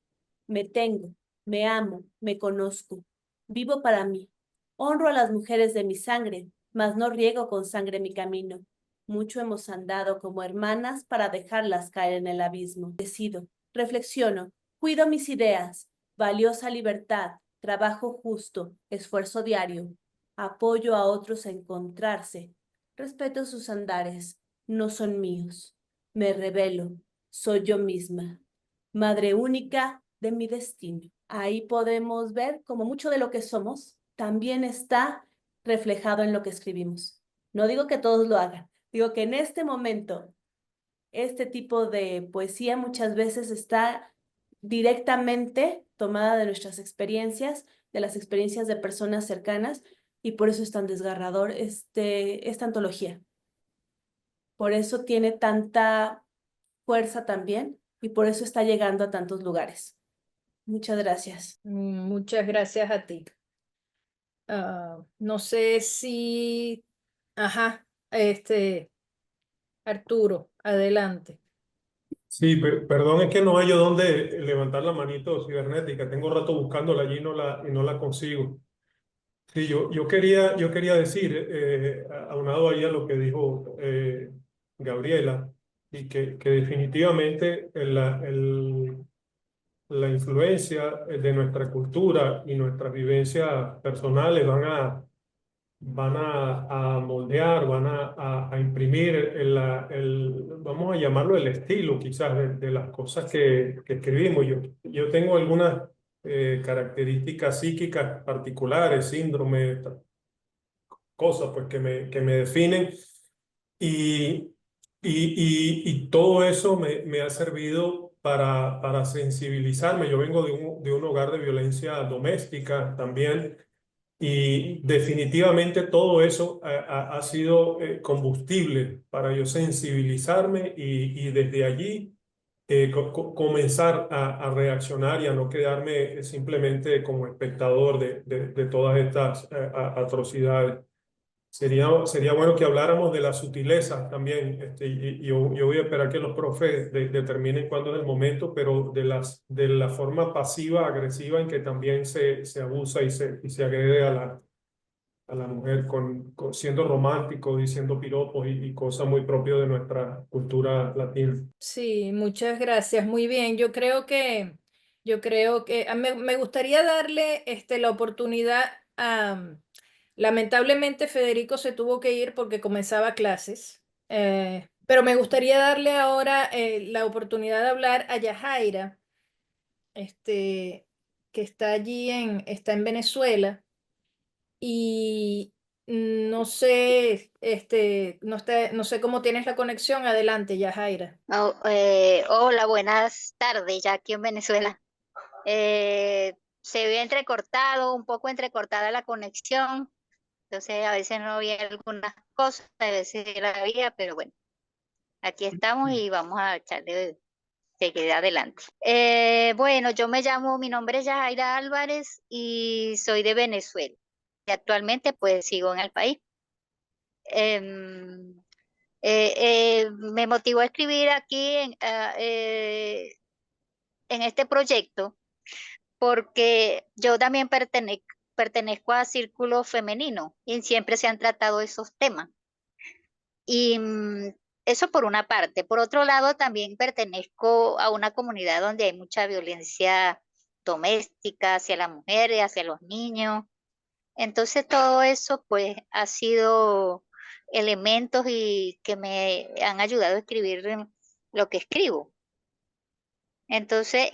Me tengo, me amo, me conozco. Vivo para mí. Honro a las mujeres de mi sangre, mas no riego con sangre mi camino. Mucho hemos andado como hermanas para dejarlas caer en el abismo. Decido, reflexiono, cuido mis ideas, valiosa libertad, trabajo justo, esfuerzo diario. Apoyo a otros a encontrarse. Respeto sus andares, no son míos. Me rebelo, soy yo misma. Madre única, de mi destino. Ahí podemos ver como mucho de lo que somos también está reflejado en lo que escribimos. No digo que todos lo hagan, digo que en este momento este tipo de poesía muchas veces está directamente tomada de nuestras experiencias, de las experiencias de personas cercanas, y por eso es tan desgarrador esta antología. Por eso tiene tanta fuerza también y por eso está llegando a tantos lugares. Muchas gracias. Muchas gracias a ti. No sé si, ajá, Arturo, adelante. Sí, perdón, es que no hallo dónde levantar la manito cibernética. Tengo rato buscándola allí y no la consigo. Sí, yo quería decir, aunado ahí a lo que dijo Gabriela, y que definitivamente la influencia de nuestra cultura y nuestras vivencias personales van a moldear, a imprimir vamos a llamarlo el estilo quizás de las cosas que escribimos. Yo tengo algunas características psíquicas particulares, síndromes, cosas pues que me definen y, y todo eso me ha servido para sensibilizarme. Yo vengo de un hogar de violencia doméstica también. Y definitivamente todo eso ha sido combustible para yo sensibilizarme y desde allí comenzar a reaccionar y a no quedarme simplemente como espectador de todas estas atrocidades. Sería bueno que habláramos de las sutilezas también. Yo voy a esperar que los profes determinen cuándo es el momento, pero de la forma pasiva, agresiva en que también se abusa y se agrede a la mujer siendo romántico, diciendo piropos y cosas muy propias de nuestra cultura latina. Sí, muchas gracias. Muy bien. Yo creo que me gustaría darle la oportunidad a, lamentablemente Federico se tuvo que ir porque comenzaba clases, pero me gustaría darle ahora la oportunidad de hablar a Yajaira, que está está en Venezuela y no sé, no sé cómo tienes la conexión. Adelante, Yajaira. Hola, buenas tardes, ya aquí en Venezuela. Se ve entrecortado, un poco entrecortada la conexión, entonces a veces no había algunas cosas, a veces la había, pero bueno, aquí estamos y vamos a echarle seguir adelante. Bueno, mi nombre es Yajaira Álvarez y soy de Venezuela. Y actualmente pues sigo en el país. Em, Me motivó a escribir aquí en este proyecto porque yo también pertenezco a círculo femenino y siempre se han tratado esos temas. Y eso por una parte. Por otro lado, también pertenezco a una comunidad donde hay mucha violencia doméstica hacia las mujeres, hacia los niños. Entonces todo eso pues ha sido elementos y que me han ayudado a escribir lo que escribo. Entonces,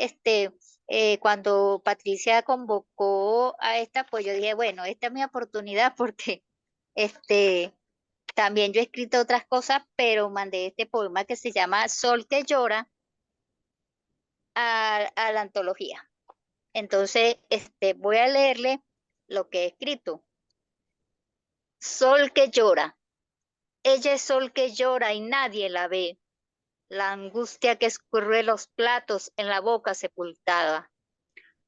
cuando Patricia convocó a esta, pues yo dije, bueno, esta es mi oportunidad porque este, también yo he escrito otras cosas, pero mandé este poema que se llama Sol que llora a la antología. Entonces, voy a leerle lo que he escrito. Sol que llora. Ella es sol que llora y nadie la ve. La angustia que escurre los platos en la boca sepultada.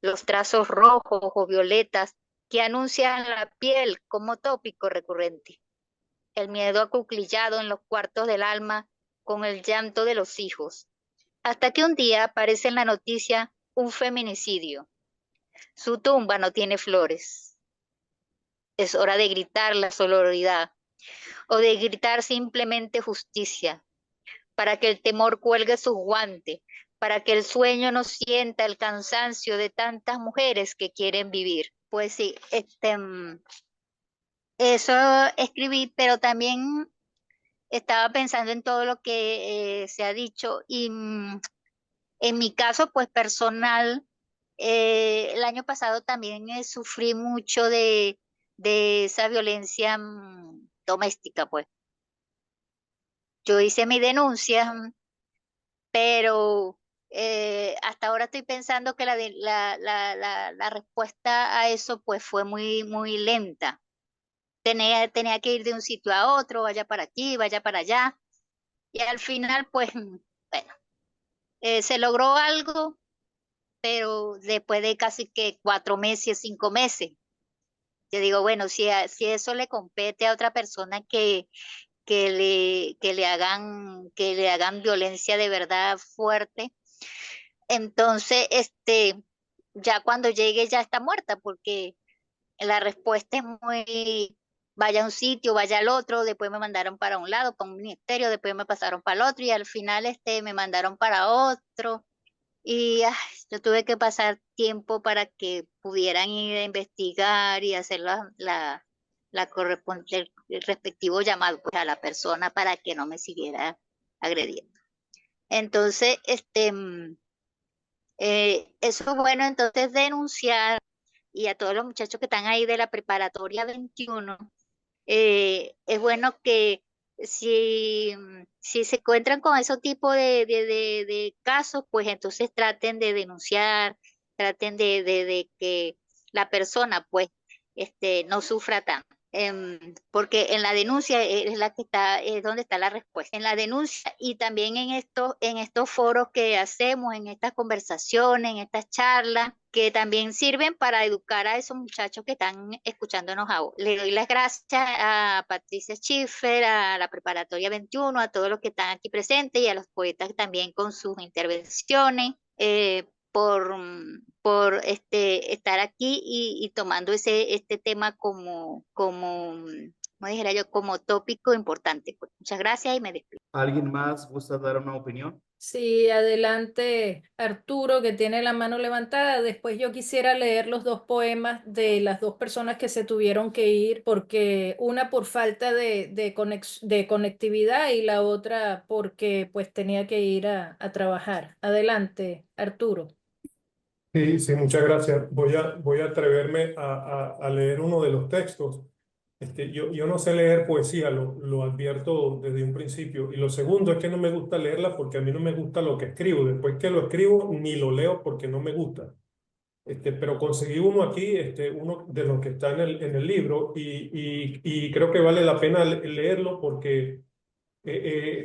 Los trazos rojos o violetas que anuncian la piel como tópico recurrente. El miedo acuclillado en los cuartos del alma con el llanto de los hijos. Hasta que un día aparece en la noticia un feminicidio. Su tumba no tiene flores. Es hora de gritar la sororidad o de gritar simplemente justicia, para que el temor cuelgue sus guantes, para que el sueño no sienta el cansancio de tantas mujeres que quieren vivir. Pues sí, eso escribí, pero también estaba pensando en todo lo que se ha dicho y en mi caso, pues personal, El año pasado también sufrí mucho de esa violencia doméstica, pues. Yo hice mi denuncia, pero hasta ahora estoy pensando que la respuesta a eso pues fue muy lenta. Tenía que ir de un sitio a otro, vaya para aquí, vaya para allá. Y al final, pues, bueno, se logró algo, pero después de casi que 4 meses, 5 meses. Yo digo, bueno, si eso le compete a otra persona que le hagan violencia de verdad fuerte, entonces, ya cuando llegue ya está muerta, porque la respuesta es muy, vaya a un sitio, vaya al otro, después me mandaron para un lado, para un ministerio, después me pasaron para el otro, y al final, me mandaron para otro, y yo tuve que pasar tiempo para que pudieran ir a investigar y hacer el respectivo llamado, pues, a la persona para que no me siguiera agrediendo. Entonces, eso es bueno, entonces denunciar, y a todos los muchachos que están ahí de la preparatoria 21, es bueno que si se encuentran con ese tipo de casos, pues entonces traten de denunciar, traten de que la persona pues no sufra tanto. Porque en la denuncia es la que está, es donde está la respuesta. En la denuncia y también en estos foros que hacemos, en estas conversaciones, en estas charlas, que también sirven para educar a esos muchachos que están escuchándonos ahora. Le doy las gracias a Patricia Schiffer, a la Preparatoria 21, a todos los que están aquí presentes y a los poetas también con sus intervenciones. Por estar aquí y tomando este tema como dijera yo, como tópico importante. Pues, muchas gracias y me despido. ¿Alguien más gusta dar una opinión? Sí, adelante Arturo, que tiene la mano levantada. Después yo quisiera leer los 2 poemas de las 2 personas que se tuvieron que ir, porque una por falta de conectividad y la otra porque pues tenía que ir a trabajar. Adelante, Arturo. Sí, sí, muchas gracias. Voy a atreverme a leer uno de los textos. Yo no sé leer poesía, lo advierto desde un principio. Y lo segundo es que no me gusta leerla porque a mí no me gusta lo que escribo. Después que lo escribo, ni lo leo porque no me gusta. Pero conseguí uno aquí, uno de los que está en el libro, y creo que vale la pena leerlo porque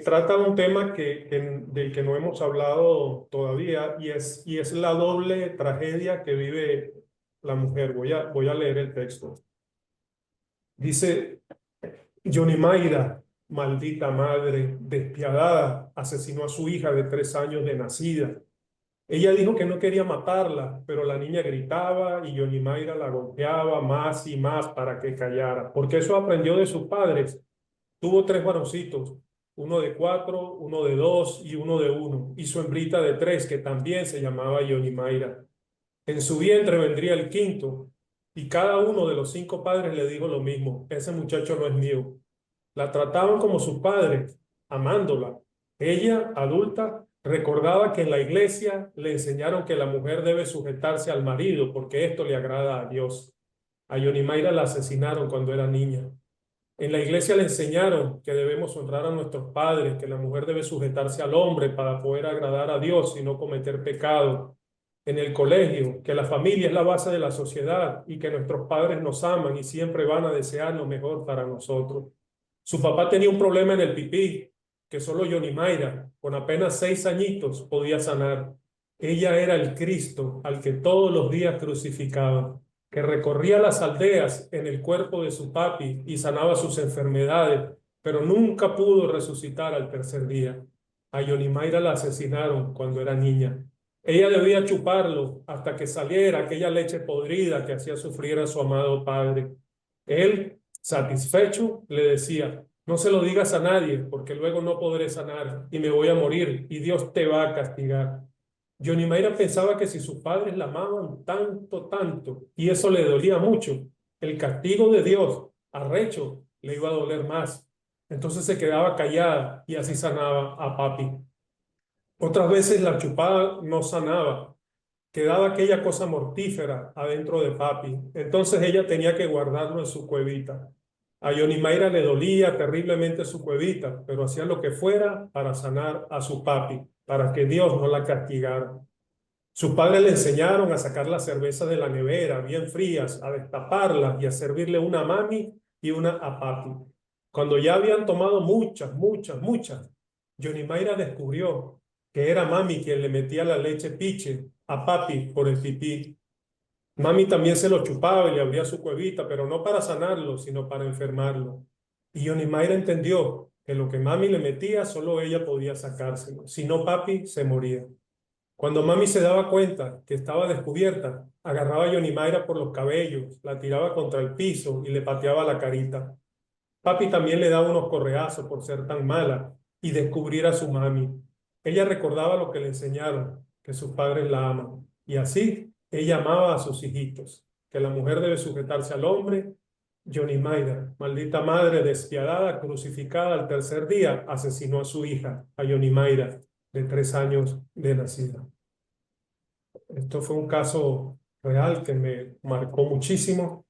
trata un tema del que no hemos hablado todavía, y es la doble tragedia que vive la mujer. Voy a leer el texto. Dice: Johnny Mayra, maldita madre, despiadada, asesinó a su hija de 3 años de nacida. Ella dijo que no quería matarla, pero la niña gritaba y Johnny Mayra la golpeaba más y más para que callara, porque eso aprendió de sus padres. Tuvo 3 varoncitos, uno de 4, uno de 2 y uno de 1, y su hembrita de 3, que también se llamaba Johnny Mayra. En su vientre vendría el 5º, y cada uno de los 5 padres le dijo lo mismo: ese muchacho no es mío. La trataban como sus padres, amándola. Ella, adulta, recordaba que en la iglesia le enseñaron que la mujer debe sujetarse al marido porque esto le agrada a Dios. A Johnny Mayra la asesinaron cuando era niña. En la iglesia le enseñaron que debemos honrar a nuestros padres, que la mujer debe sujetarse al hombre para poder agradar a Dios y no cometer pecado. En el colegio, que la familia es la base de la sociedad y que nuestros padres nos aman y siempre van a desear lo mejor para nosotros. Su papá tenía un problema en el pipí que solo Johnny Mayra, con apenas 6 añitos, podía sanar. Ella era el Cristo al que todos los días crucificaban, que recorría las aldeas en el cuerpo de su papi y sanaba sus enfermedades, pero nunca pudo resucitar al 3er día. A Johnny Mayra la asesinaron cuando era niña. Ella debía chuparlo hasta que saliera aquella leche podrida que hacía sufrir a su amado padre. Él, satisfecho, le decía: no se lo digas a nadie, porque luego no podré sanar y me voy a morir y Dios te va a castigar. Johnny Mayra pensaba que si sus padres la amaban tanto, y eso le dolía mucho, el castigo de Dios, arrecho, le iba a doler más. Entonces se quedaba callada y así sanaba a papi. Otras veces la chupada no sanaba, quedaba aquella cosa mortífera adentro de papi. Entonces ella tenía que guardarlo en su cuevita. A Yonimaira le dolía terriblemente su cuevita, pero hacía lo que fuera para sanar a su papi, para que Dios no la castigara. Sus padres le enseñaron a sacar las cervezas de la nevera, bien frías, a destaparlas y a servirle una a mami y una a papi. Cuando ya habían tomado muchas, Yonimaira descubrió que era mami quien le metía la leche piche a papi por el pipí. Mami también se lo chupaba y le abría su cuevita, pero no para sanarlo, sino para enfermarlo. Y Yonimaira entendió que lo que mami le metía solo ella podía sacárselo, si no papi se moría. Cuando mami se daba cuenta que estaba descubierta, agarraba a Yonimaira por los cabellos, la tiraba contra el piso y le pateaba la carita. Papi también le daba unos correazos por ser tan mala y descubrir a su mami. Ella recordaba lo que le enseñaron, que sus padres la aman. Y así ella amaba a sus hijitos, que la mujer debe sujetarse al hombre. Yonimaira, maldita madre despiadada, crucificada al tercer día, asesinó a su hija, a Yonimaira, de 3 años de nacida. Esto fue un caso real que me marcó muchísimo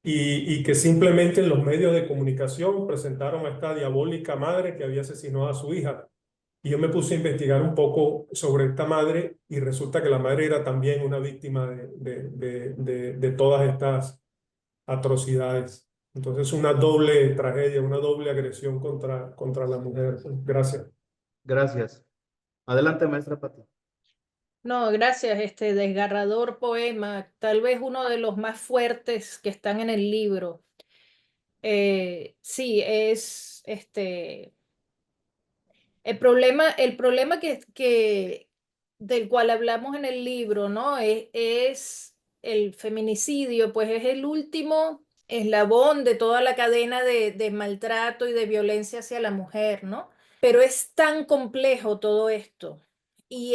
y que simplemente en los medios de comunicación presentaron a esta diabólica madre que había asesinado a su hija. Y yo me puse a investigar un poco sobre esta madre y resulta que la madre era también una víctima de todas estas atrocidades. Entonces, una doble tragedia, una doble agresión contra la mujer. Gracias. Gracias. Adelante, maestra Pati. No, gracias, este desgarrador poema, tal vez uno de los más fuertes que están en el libro. Sí, es el problema del cual hablamos en el libro, ¿no? Es el feminicidio, pues es el último eslabón de toda la cadena de maltrato y de violencia hacia la mujer, ¿no? Pero es tan complejo todo esto y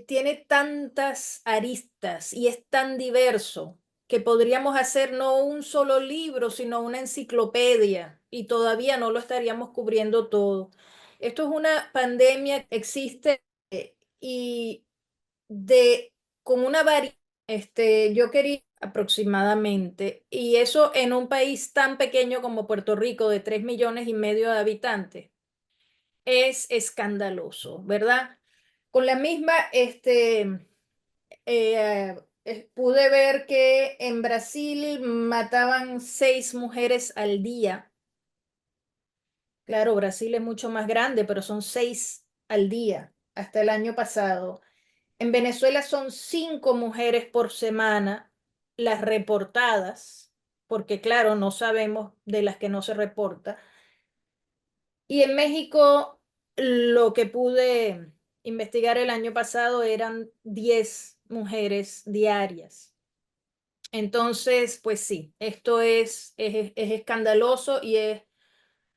tiene tantas aristas y es tan diverso que podríamos hacer no un solo libro, sino una enciclopedia y todavía no lo estaríamos cubriendo todo. Esto es una pandemia que existe y con una variedad, yo quería aproximadamente, y eso en un país tan pequeño como Puerto Rico, de 3,5 millones de habitantes, es escandaloso, ¿verdad? Con la misma, pude ver que en Brasil mataban 6 mujeres al día. Claro, Brasil es mucho más grande, pero son 6 al día hasta el año pasado. En Venezuela son 5 mujeres por semana las reportadas, porque claro, no sabemos de las que no se reporta. Y en México lo que pude investigar el año pasado eran 10 mujeres diarias. Entonces, pues sí, esto es escandaloso y es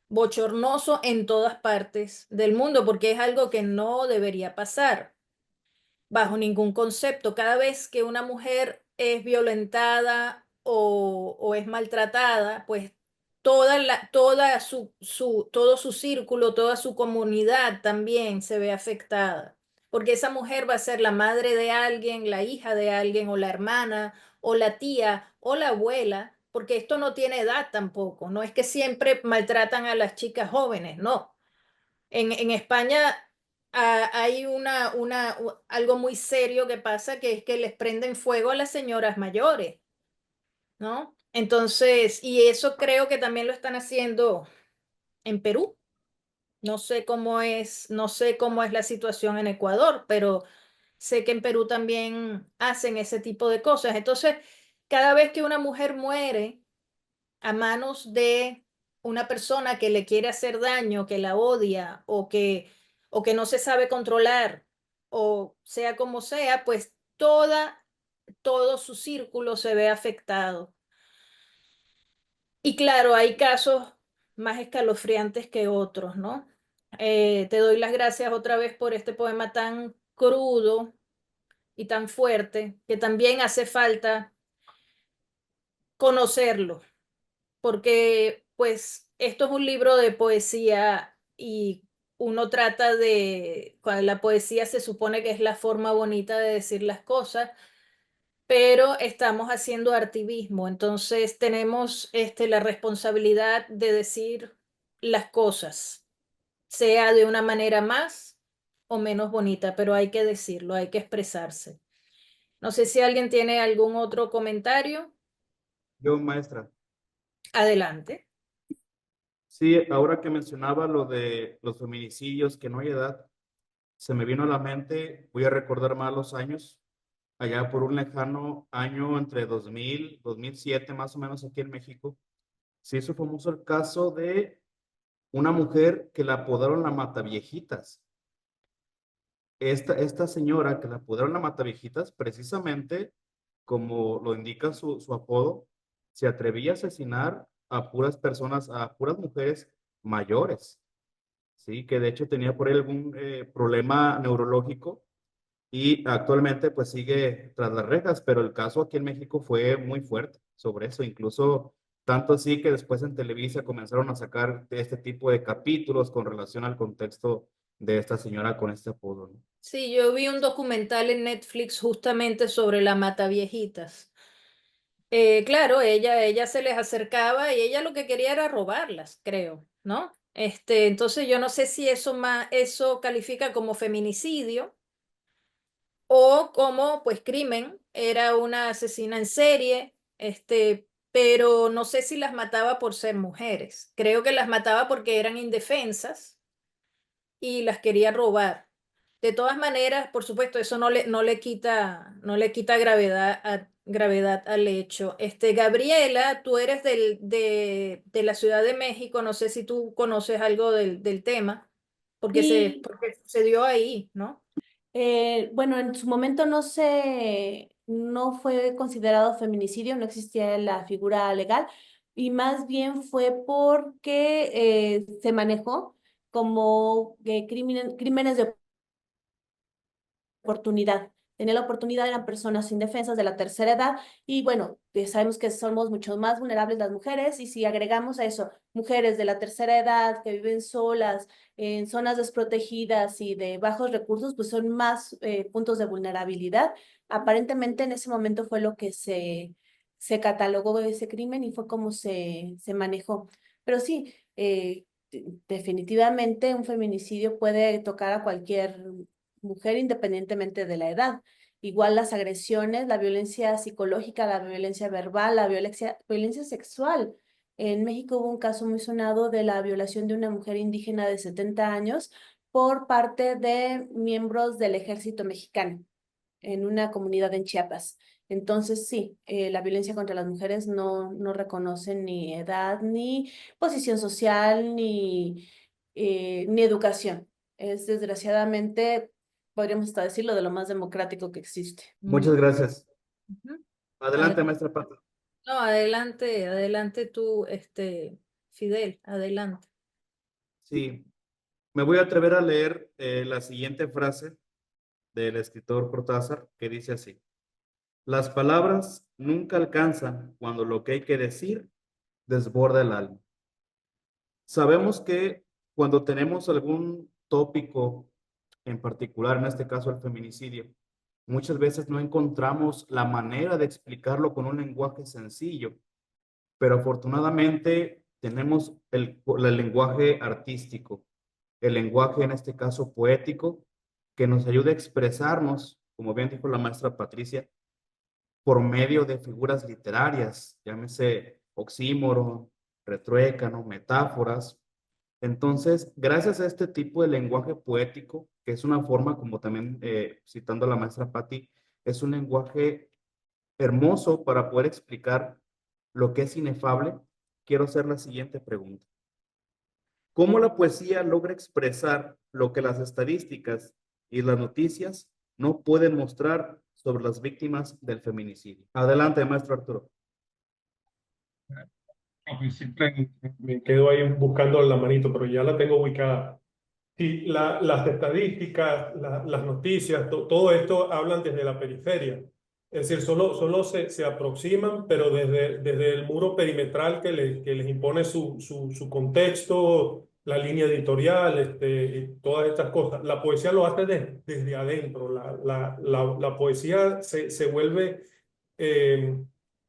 bochornoso en todas partes del mundo, porque es algo que no debería pasar bajo ningún concepto. Cada vez que una mujer es violentada o es maltratada, pues todo su círculo, toda su comunidad también se ve afectada. Porque esa mujer va a ser la madre de alguien, la hija de alguien, o la hermana, o la tía, o la abuela, porque esto no tiene edad tampoco. No es que siempre maltratan a las chicas jóvenes, no. En España hay algo muy serio que pasa, que es que les prenden fuego a las señoras mayores, ¿no? Entonces, y eso creo que también lo están haciendo en Perú. No sé cómo es la situación en Ecuador, pero sé que en Perú también hacen ese tipo de cosas. Entonces, cada vez que una mujer muere a manos de una persona que le quiere hacer daño, que la odia o que no se sabe controlar, o sea como sea, pues todo su círculo se ve afectado. Y claro, hay casos más escalofriantes que otros, ¿no? Te doy las gracias otra vez por este poema tan crudo y tan fuerte, que también hace falta conocerlo, porque pues esto es un libro de poesía y uno trata la poesía se supone que es la forma bonita de decir las cosas, pero estamos haciendo artivismo, entonces tenemos la responsabilidad de decir las cosas, sea de una manera más o menos bonita, pero hay que decirlo, hay que expresarse. No sé si alguien tiene algún otro comentario. Yo, maestra. Adelante. Sí, ahora que mencionaba lo de los feminicidios, que no hay edad, se me vino a la mente, voy a recordar más los años, allá por un lejano año entre 2000, 2007 más o menos aquí en México, se hizo famoso el caso de una mujer que la apodaron la Mataviejitas. Esta señora que la apodaron la Mataviejitas, precisamente como lo indica su apodo, se atrevía a asesinar a puras personas, a puras mujeres mayores, ¿sí? Que de hecho tenía por ahí algún problema neurológico y actualmente pues sigue tras las rejas, pero el caso aquí en México fue muy fuerte sobre eso, incluso tanto así que después en Televisa comenzaron a sacar este tipo de capítulos con relación al contexto de esta señora con este apodo, ¿no? Sí, yo vi un documental en Netflix justamente sobre la Mataviejitas. Claro, ella se les acercaba y ella lo que quería era robarlas, creo, ¿no? Entonces yo no sé si eso califica como feminicidio o como pues crimen, era una asesina en serie, pero no sé si las mataba por ser mujeres. Creo que las mataba porque eran indefensas y las quería robar. De todas maneras, por supuesto, eso no le quita gravedad al hecho. Gabriela, tú eres de la Ciudad de México, no sé si tú conoces algo del tema, porque Sí. porque sucedió ahí, ¿no? Bueno, en su momento no fue considerado feminicidio, no existía la figura legal y más bien fue porque se manejó como crímenes de oportunidad. Tenía la oportunidad, eran personas indefensas de la tercera edad y bueno, sabemos que somos mucho más vulnerables las mujeres y si agregamos a eso mujeres de la tercera edad que viven solas en zonas desprotegidas y de bajos recursos, pues son más puntos de vulnerabilidad. Aparentemente en ese momento fue lo que se catalogó ese crimen y fue como se manejó. Pero sí, definitivamente un feminicidio puede tocar a cualquier mujer independientemente de la edad. Igual las agresiones, la violencia psicológica, la violencia verbal, la violencia sexual. En México hubo un caso muy sonado de la violación de una mujer indígena de 70 años por parte de miembros del ejército mexicano en una comunidad en Chiapas. Entonces, sí, la violencia contra las mujeres no reconoce ni edad, ni posición social, ni educación. Es desgraciadamente, podríamos hasta decirlo, de lo más democrático que existe. Muchas gracias. Ujú. Adelante, maestra Pata. No, adelante tú, Fidel, adelante. Sí, me voy a atrever a leer la siguiente frase del escritor Cortázar, que dice así: las palabras nunca alcanzan cuando lo que hay que decir desborda el alma. Sabemos que cuando tenemos algún tópico en particular, en este caso el feminicidio, muchas veces no encontramos la manera de explicarlo con un lenguaje sencillo, pero afortunadamente tenemos el lenguaje artístico, el lenguaje en este caso poético, que nos ayuda a expresarnos, como bien dijo la maestra Patricia, por medio de figuras literarias, llámese oxímoron, retruécano, metáforas. Entonces, gracias a este tipo de lenguaje poético, que es una forma, como también citando a la maestra Patti, es un lenguaje hermoso para poder explicar lo que es inefable, quiero hacer la siguiente pregunta. ¿Cómo la poesía logra expresar lo que las estadísticas y las noticias no pueden mostrar sobre las víctimas del feminicidio? Adelante, maestro Arturo. No, pues siempre me quedo ahí buscando la manito, pero ya la tengo ubicada. Sí, las estadísticas, las noticias, todo esto hablan desde la periferia. Es decir, solo se aproximan, pero desde el muro perimetral que les impone su contexto la línea editorial, y todas estas cosas. La poesía lo hace desde adentro. La poesía se vuelve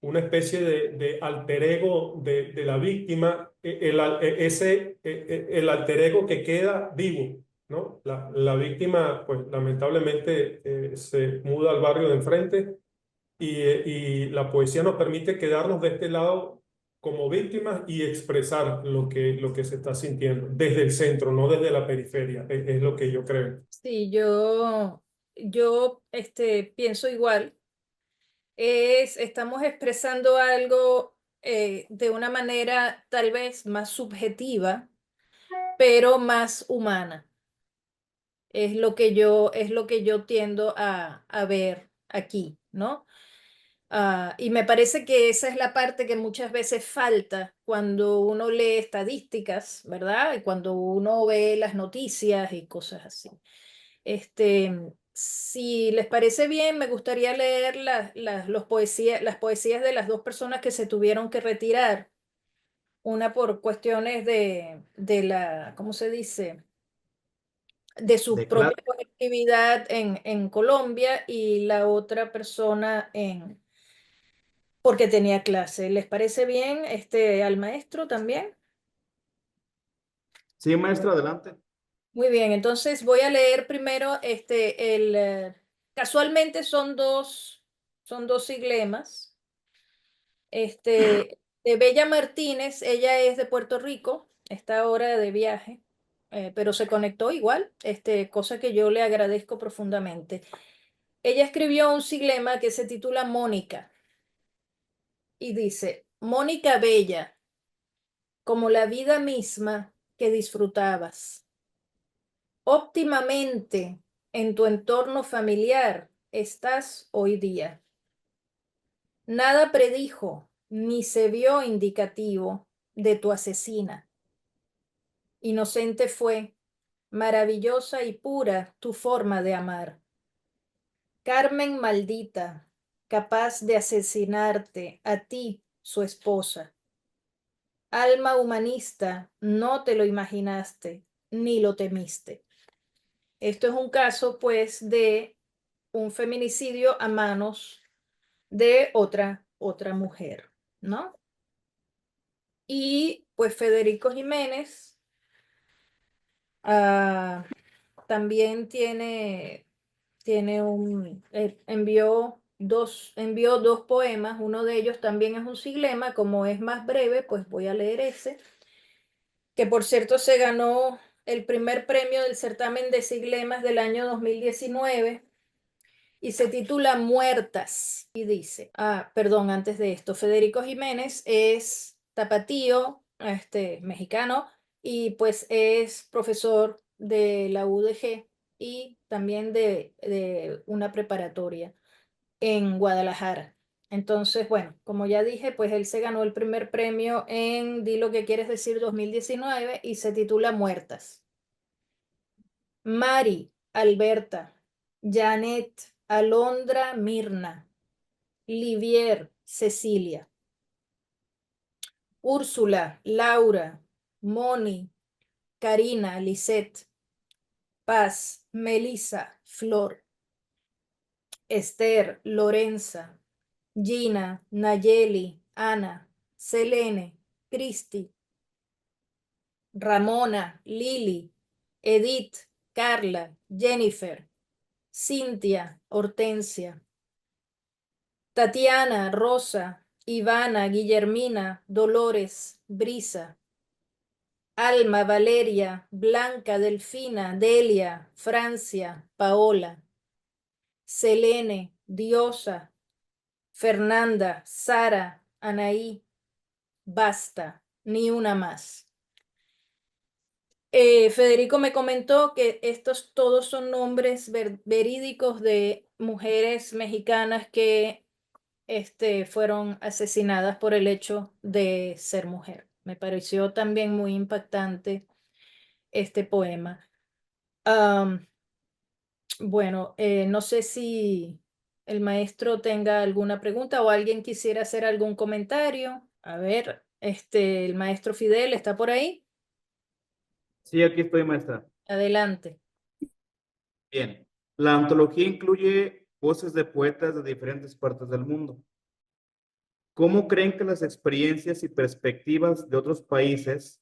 una especie de alter ego de la víctima, el alter ego que queda vivo, ¿no? La víctima, pues lamentablemente, se muda al barrio de enfrente y la poesía nos permite quedarnos de este lado como víctimas y expresar lo que se está sintiendo desde el centro, no desde la periferia, es lo que yo creo. Sí, yo pienso igual. Estamos expresando algo de una manera tal vez más subjetiva, pero más humana. Es lo que yo tiendo a ver aquí, ¿no? Y me parece que esa es la parte que muchas veces falta cuando uno lee estadísticas, ¿verdad? Y cuando uno ve las noticias y cosas así. Si les parece bien, me gustaría leer las poesías de las dos personas que se tuvieron que retirar. Una por cuestiones de la, ¿cómo se dice? De su De clase. propia actividad en Colombia y la otra persona porque tenía clase. ¿Les parece bien al maestro también? Sí, maestra, adelante. Muy bien, entonces voy a leer primero casualmente son dos siglemas. De Bella Martínez, ella es de Puerto Rico, está ahora de viaje, pero se conectó igual, cosa que yo le agradezco profundamente. Ella escribió un siglema que se titula Mónica y dice, Mónica Bella, como la vida misma que disfrutabas. Óptimamente en tu entorno familiar estás hoy día. Nada predijo ni se vio indicativo de tu asesina. Inocente fue, maravillosa y pura tu forma de amar. Carmen maldita, capaz de asesinarte a ti, su esposa. Alma humanista, no te lo imaginaste, ni lo temiste. Esto es un caso, pues, de un feminicidio a manos de otra mujer, ¿no? Y pues Federico Jiménez también envió dos poemas, uno de ellos también es un siglema, como es más breve, pues voy a leer ese, que por cierto se ganó el primer premio del certamen de siglemas del año 2019 y se titula Muertas. Y dice, perdón, antes de esto, Federico Jiménez es tapatío, mexicano, y pues es profesor de la UDG y también de una preparatoria en Guadalajara. Entonces, bueno, como ya dije, pues él se ganó el primer premio en Di lo que quieres decir 2019 y se titula Muertas. Mari, Alberta, Janet, Alondra, Mirna, Livier, Cecilia, Úrsula, Laura, Moni, Karina, Lisette, Paz, Melissa, Flor, Esther, Lorenza, Gina, Nayeli, Ana, Selene, Cristi, Ramona, Lili, Edith, Carla, Jennifer, Cintia, Hortensia, Tatiana, Rosa, Ivana, Guillermina, Dolores, Brisa, Alma, Valeria, Blanca, Delfina, Delia, Francia, Paola, Selene, Diosa, Fernanda, Sara, Anaí, basta, ni una más. Federico me comentó que estos todos son nombres verídicos de mujeres mexicanas que fueron asesinadas por el hecho de ser mujer. Me pareció también muy impactante este poema. Bueno, no sé si el maestro tenga alguna pregunta o alguien quisiera hacer algún comentario. A ver, el maestro Fidel está por ahí. Sí, aquí estoy, maestra. Adelante. Bien. La antología incluye voces de poetas de diferentes partes del mundo. ¿Cómo creen que las experiencias y perspectivas de otros países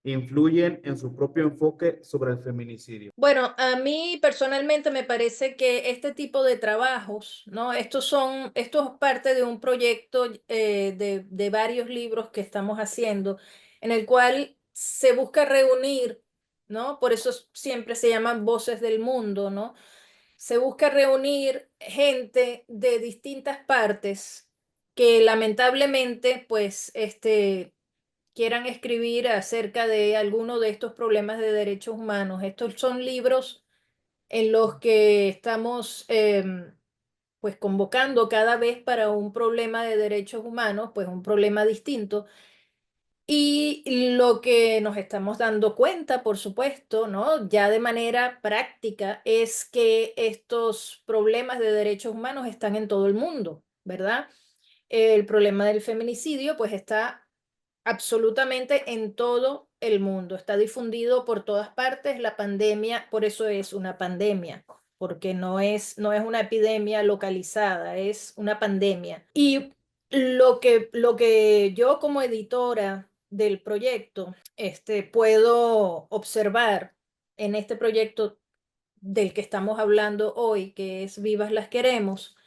influyen en su propio enfoque sobre el feminicidio? Bueno, a mí personalmente me parece que este tipo de trabajos, ¿no? Esto es parte de un proyecto de varios libros que estamos haciendo, en el cual se busca reunir, ¿no? Por eso siempre se llaman voces del mundo, ¿no? Se busca reunir gente de distintas partes que lamentablemente, pues, quieran escribir acerca de alguno de estos problemas de derechos humanos. Estos son libros en los que estamos pues convocando cada vez para un problema de derechos humanos, pues un problema distinto. Y lo que nos estamos dando cuenta, por supuesto, ¿no? Ya de manera práctica, es que estos problemas de derechos humanos están en todo el mundo, ¿verdad? El problema del feminicidio, pues está absolutamente en todo el mundo, está difundido por todas partes. La pandemia, por eso es una pandemia, porque no es una epidemia localizada, es una pandemia. Y lo que yo como editora del proyecto, puedo observar en este proyecto del que estamos hablando hoy, que es Vivas las Queremos,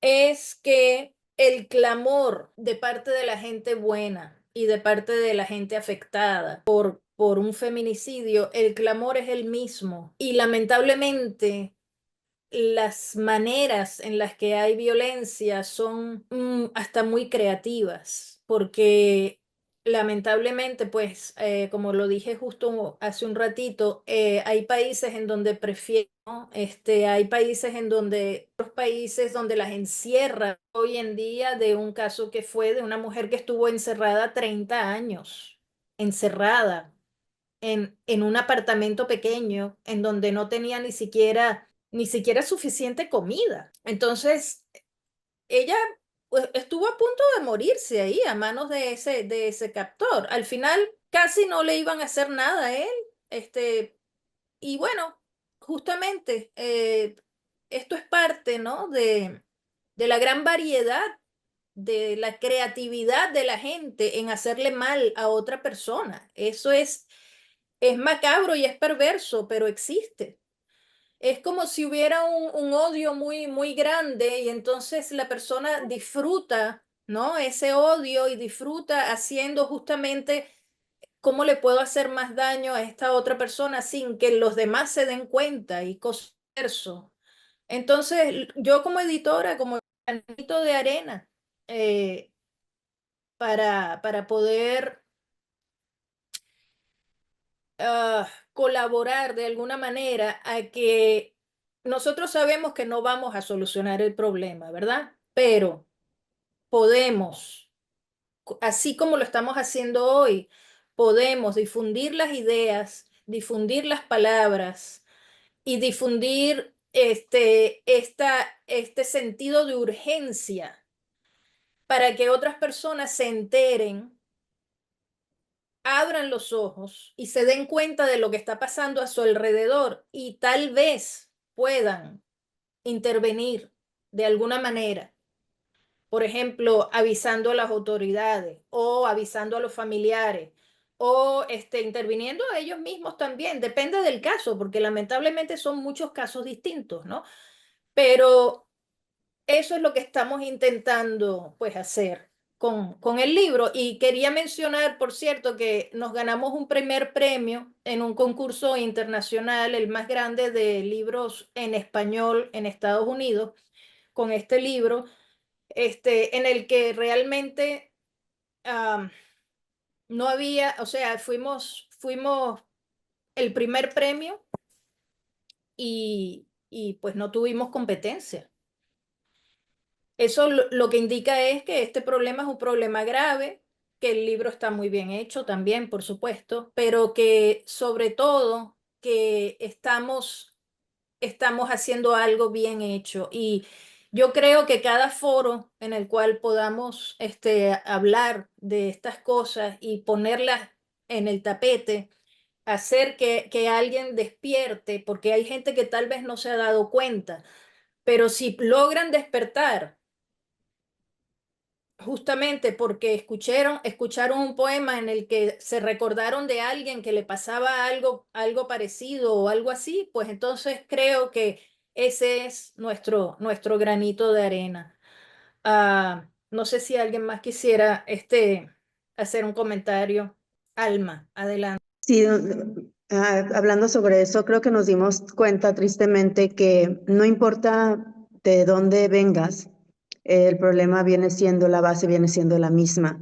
es que el clamor de parte de la gente buena y de parte de la gente afectada por un feminicidio, el clamor es el mismo. Y lamentablemente las maneras en las que hay violencia son hasta muy creativas, porque lamentablemente, pues, como lo dije justo hace un ratito, hay países en donde prefieren, ¿no? Hay países en donde, otros países donde las encierran. Hoy en día de un caso que fue de una mujer que estuvo encerrada 30 años, encerrada en un apartamento pequeño en donde no tenía ni siquiera suficiente comida. Entonces, ella pues, estuvo a punto de morirse ahí a manos de ese captor. Al final, casi no le iban a hacer nada a él. Y bueno, justamente esto es parte, ¿no? De la gran variedad, de la creatividad de la gente en hacerle mal a otra persona. Eso es macabro y es perverso, pero existe. Es como si hubiera un odio muy, muy grande y entonces la persona disfruta, ¿no? Ese odio y disfruta haciendo justamente cómo le puedo hacer más daño a esta otra persona sin que los demás se den cuenta y cosas eso. Entonces, yo como editora, como granito de arena, eh, para poder colaborar de alguna manera a que nosotros sabemos que no vamos a solucionar el problema, ¿verdad? Pero podemos, así como lo estamos haciendo hoy, podemos difundir las ideas, difundir las palabras y difundir este sentido de urgencia para que otras personas se enteren, abran los ojos y se den cuenta de lo que está pasando a su alrededor y tal vez puedan intervenir de alguna manera. Por ejemplo, avisando a las autoridades o avisando a los familiares o interviniendo a ellos mismos también. Depende del caso, porque lamentablemente son muchos casos distintos, ¿no? Pero eso es lo que estamos intentando pues hacer con el libro. Y quería mencionar, por cierto, que nos ganamos un primer premio en un concurso internacional, el más grande de libros en español en Estados Unidos, con este libro, en el que realmente no había, o sea, fuimos el primer premio y pues no tuvimos competencia. Eso lo que indica es que este problema es un problema grave, que el libro está muy bien hecho también, por supuesto, pero que sobre todo que estamos haciendo algo bien hecho. Y yo creo que cada foro en el cual podamos hablar de estas cosas y ponerlas en el tapete, hacer que alguien despierte, porque hay gente que tal vez no se ha dado cuenta, pero si logran despertar, justamente porque escucharon un poema en el que se recordaron de alguien que le pasaba algo parecido o algo así, pues entonces creo que ese es nuestro granito de arena. No sé si alguien más quisiera hacer un comentario. Alma, adelante. Sí, hablando sobre eso, creo que nos dimos cuenta tristemente que no importa de dónde vengas, el problema viene siendo, la base viene siendo la misma.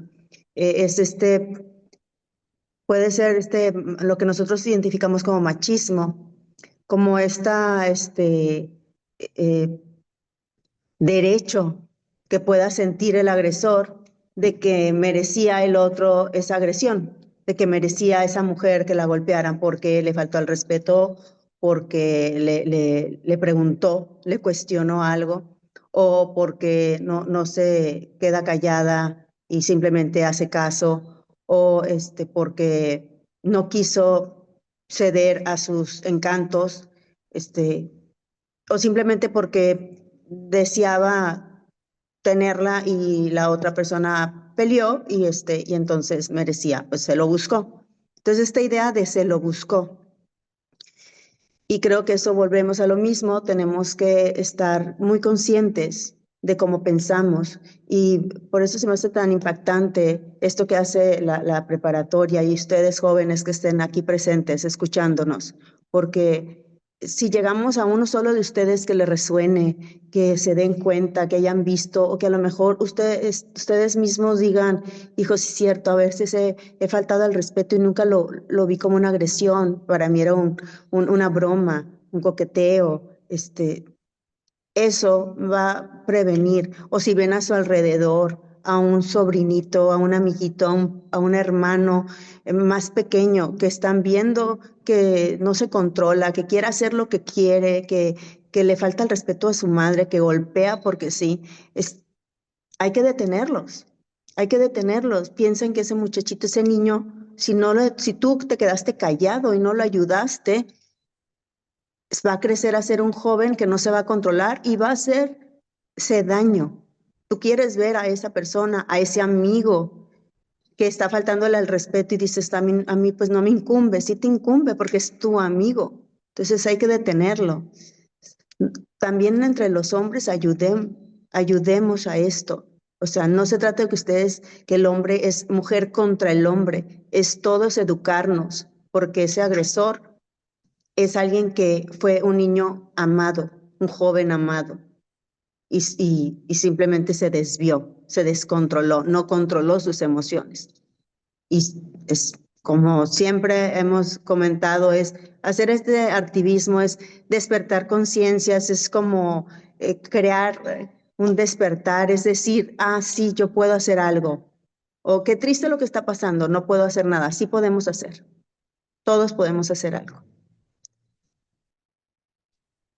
Es puede ser lo que nosotros identificamos como machismo, como eh, derecho que pueda sentir el agresor de que merecía el otro esa agresión, de que merecía esa mujer que la golpearan porque le faltó al respeto, porque le preguntó, le cuestionó algo, o porque no se queda callada y simplemente hace caso, o porque no quiso ceder a sus encantos, o simplemente porque deseaba tenerla y la otra persona peleó y entonces merecía, pues se lo buscó. Entonces esta idea de se lo buscó. Y creo que eso volvemos a lo mismo, tenemos que estar muy conscientes de cómo pensamos y por eso se me hace tan impactante esto que hace la preparatoria y ustedes jóvenes que estén aquí presentes escuchándonos, porque si llegamos a uno solo de ustedes que le resuene, que se den cuenta, que hayan visto o que a lo mejor ustedes mismos digan, hijo, sí es cierto, a veces he faltado al respeto y nunca lo vi como una agresión, para mí era una broma, un coqueteo, eso va a prevenir. O si ven a su alrededor a un sobrinito, a un amiguito, a un hermano más pequeño que están viendo que no se controla, que quiere hacer lo que quiere, que le falta el respeto a su madre, que golpea porque sí, hay que detenerlos. Hay que detenerlos. Piensen que ese muchachito, ese niño, si tú te quedaste callado y no lo ayudaste, va a crecer a ser un joven que no se va a controlar y va a hacerse daño. Tú quieres ver a esa persona, a ese amigo que está faltándole al respeto y dices, a mí pues no me incumbe, sí te incumbe porque es tu amigo. Entonces hay que detenerlo. También entre los hombres ayudemos a esto. O sea, no se trata de que el hombre es mujer contra el hombre, es todos educarnos, porque ese agresor es alguien que fue un niño amado, un joven amado, y simplemente se desvió, se descontroló, no controló sus emociones. Y es como siempre hemos comentado, es hacer este activismo, es despertar conciencias, es como crear un despertar, es decir, sí, yo puedo hacer algo. O qué triste lo que está pasando, no puedo hacer nada, sí podemos hacer. Todos podemos hacer algo.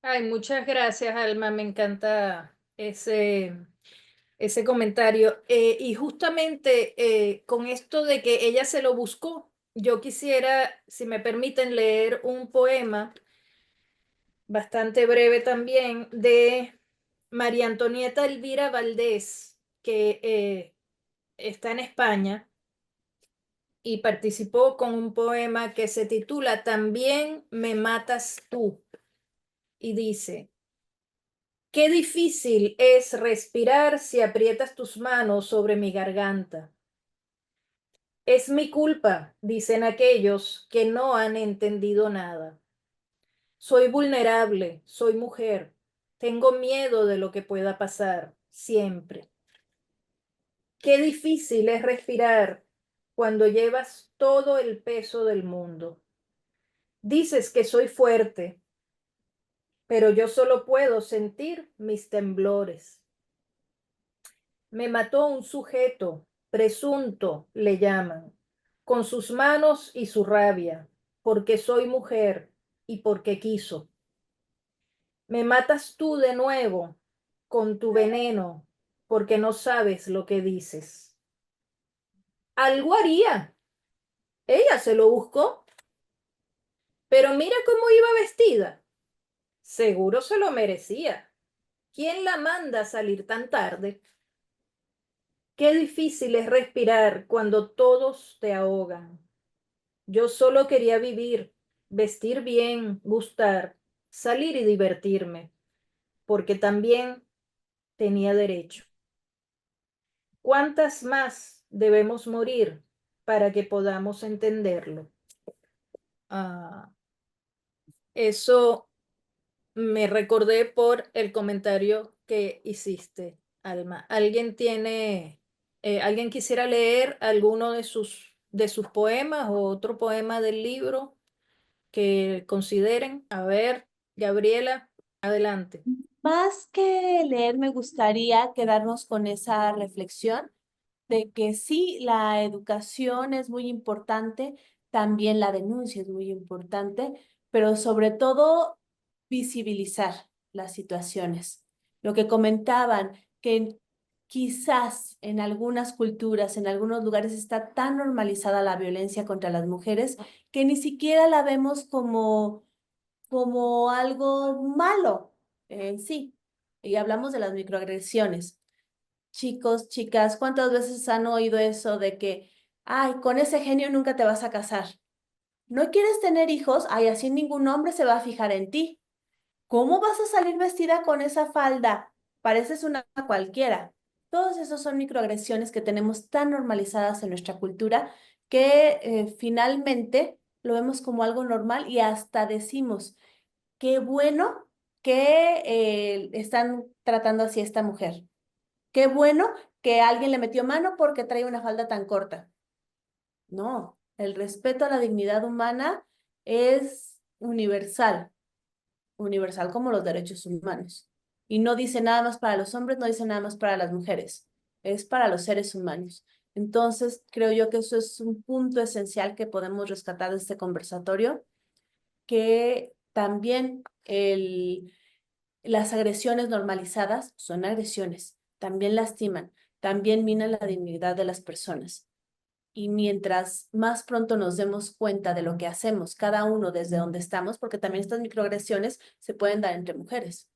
Ay, muchas gracias, Alma. Me encanta ese comentario. Y justamente con esto de que ella se lo buscó, yo quisiera, si me permiten, leer un poema bastante breve también de María Antonieta Elvira Valdés, que está en España y participó con un poema que se titula También me matas tú. Y dice: qué difícil es respirar si aprietas tus manos sobre mi garganta. Es mi culpa, dicen aquellos que no han entendido nada. Soy vulnerable, soy mujer. Tengo miedo de lo que pueda pasar, siempre. Qué difícil es respirar cuando llevas todo el peso del mundo. Dices que soy fuerte, pero yo solo puedo sentir mis temblores. Me mató un sujeto, presunto le llaman, con sus manos y su rabia, porque soy mujer y porque quiso. Me matas tú de nuevo con tu veneno, porque no sabes lo que dices. Algo haría. Ella se lo buscó. Pero mira cómo iba vestida. Seguro se lo merecía. ¿Quién la manda a salir tan tarde? Qué difícil es respirar cuando todos te ahogan. Yo solo quería vivir, vestir bien, gustar, salir y divertirme, porque también tenía derecho. ¿Cuántas más debemos morir para que podamos entenderlo? Ah, eso me recordé por el comentario que hiciste, Alma. ¿Alguien quisiera leer alguno de sus poemas o otro poema del libro que consideren? A ver, Gabriela, adelante. Más que leer, me gustaría quedarnos con esa reflexión de que sí, la educación es muy importante, también la denuncia es muy importante, pero sobre todo visibilizar las situaciones. Lo que comentaban, que quizás en algunas culturas, en algunos lugares está tan normalizada la violencia contra las mujeres que ni siquiera la vemos como algo malo en sí. Y hablamos de las microagresiones. Chicos, chicas, ¿cuántas veces han oído eso de que, ay, con ese genio nunca te vas a casar? ¿No quieres tener hijos? Ay, así ningún hombre se va a fijar en ti. ¿Cómo vas a salir vestida con esa falda? Pareces una cualquiera. Todos esos son microagresiones que tenemos tan normalizadas en nuestra cultura que finalmente lo vemos como algo normal y hasta decimos, qué bueno que están tratando así a esta mujer. Qué bueno que alguien le metió mano porque trae una falda tan corta. No, el respeto a la dignidad humana es universal, universal como los derechos humanos. Y no dice nada más para los hombres, no dice nada más para las mujeres, es para los seres humanos. Entonces, creo yo que eso es un punto esencial que podemos rescatar de este conversatorio, que también las agresiones normalizadas son agresiones, también lastiman, también minan la dignidad de las personas. Y mientras más pronto nos demos cuenta de lo que hacemos, cada uno desde donde estamos, porque también estas microagresiones se pueden dar entre mujeres.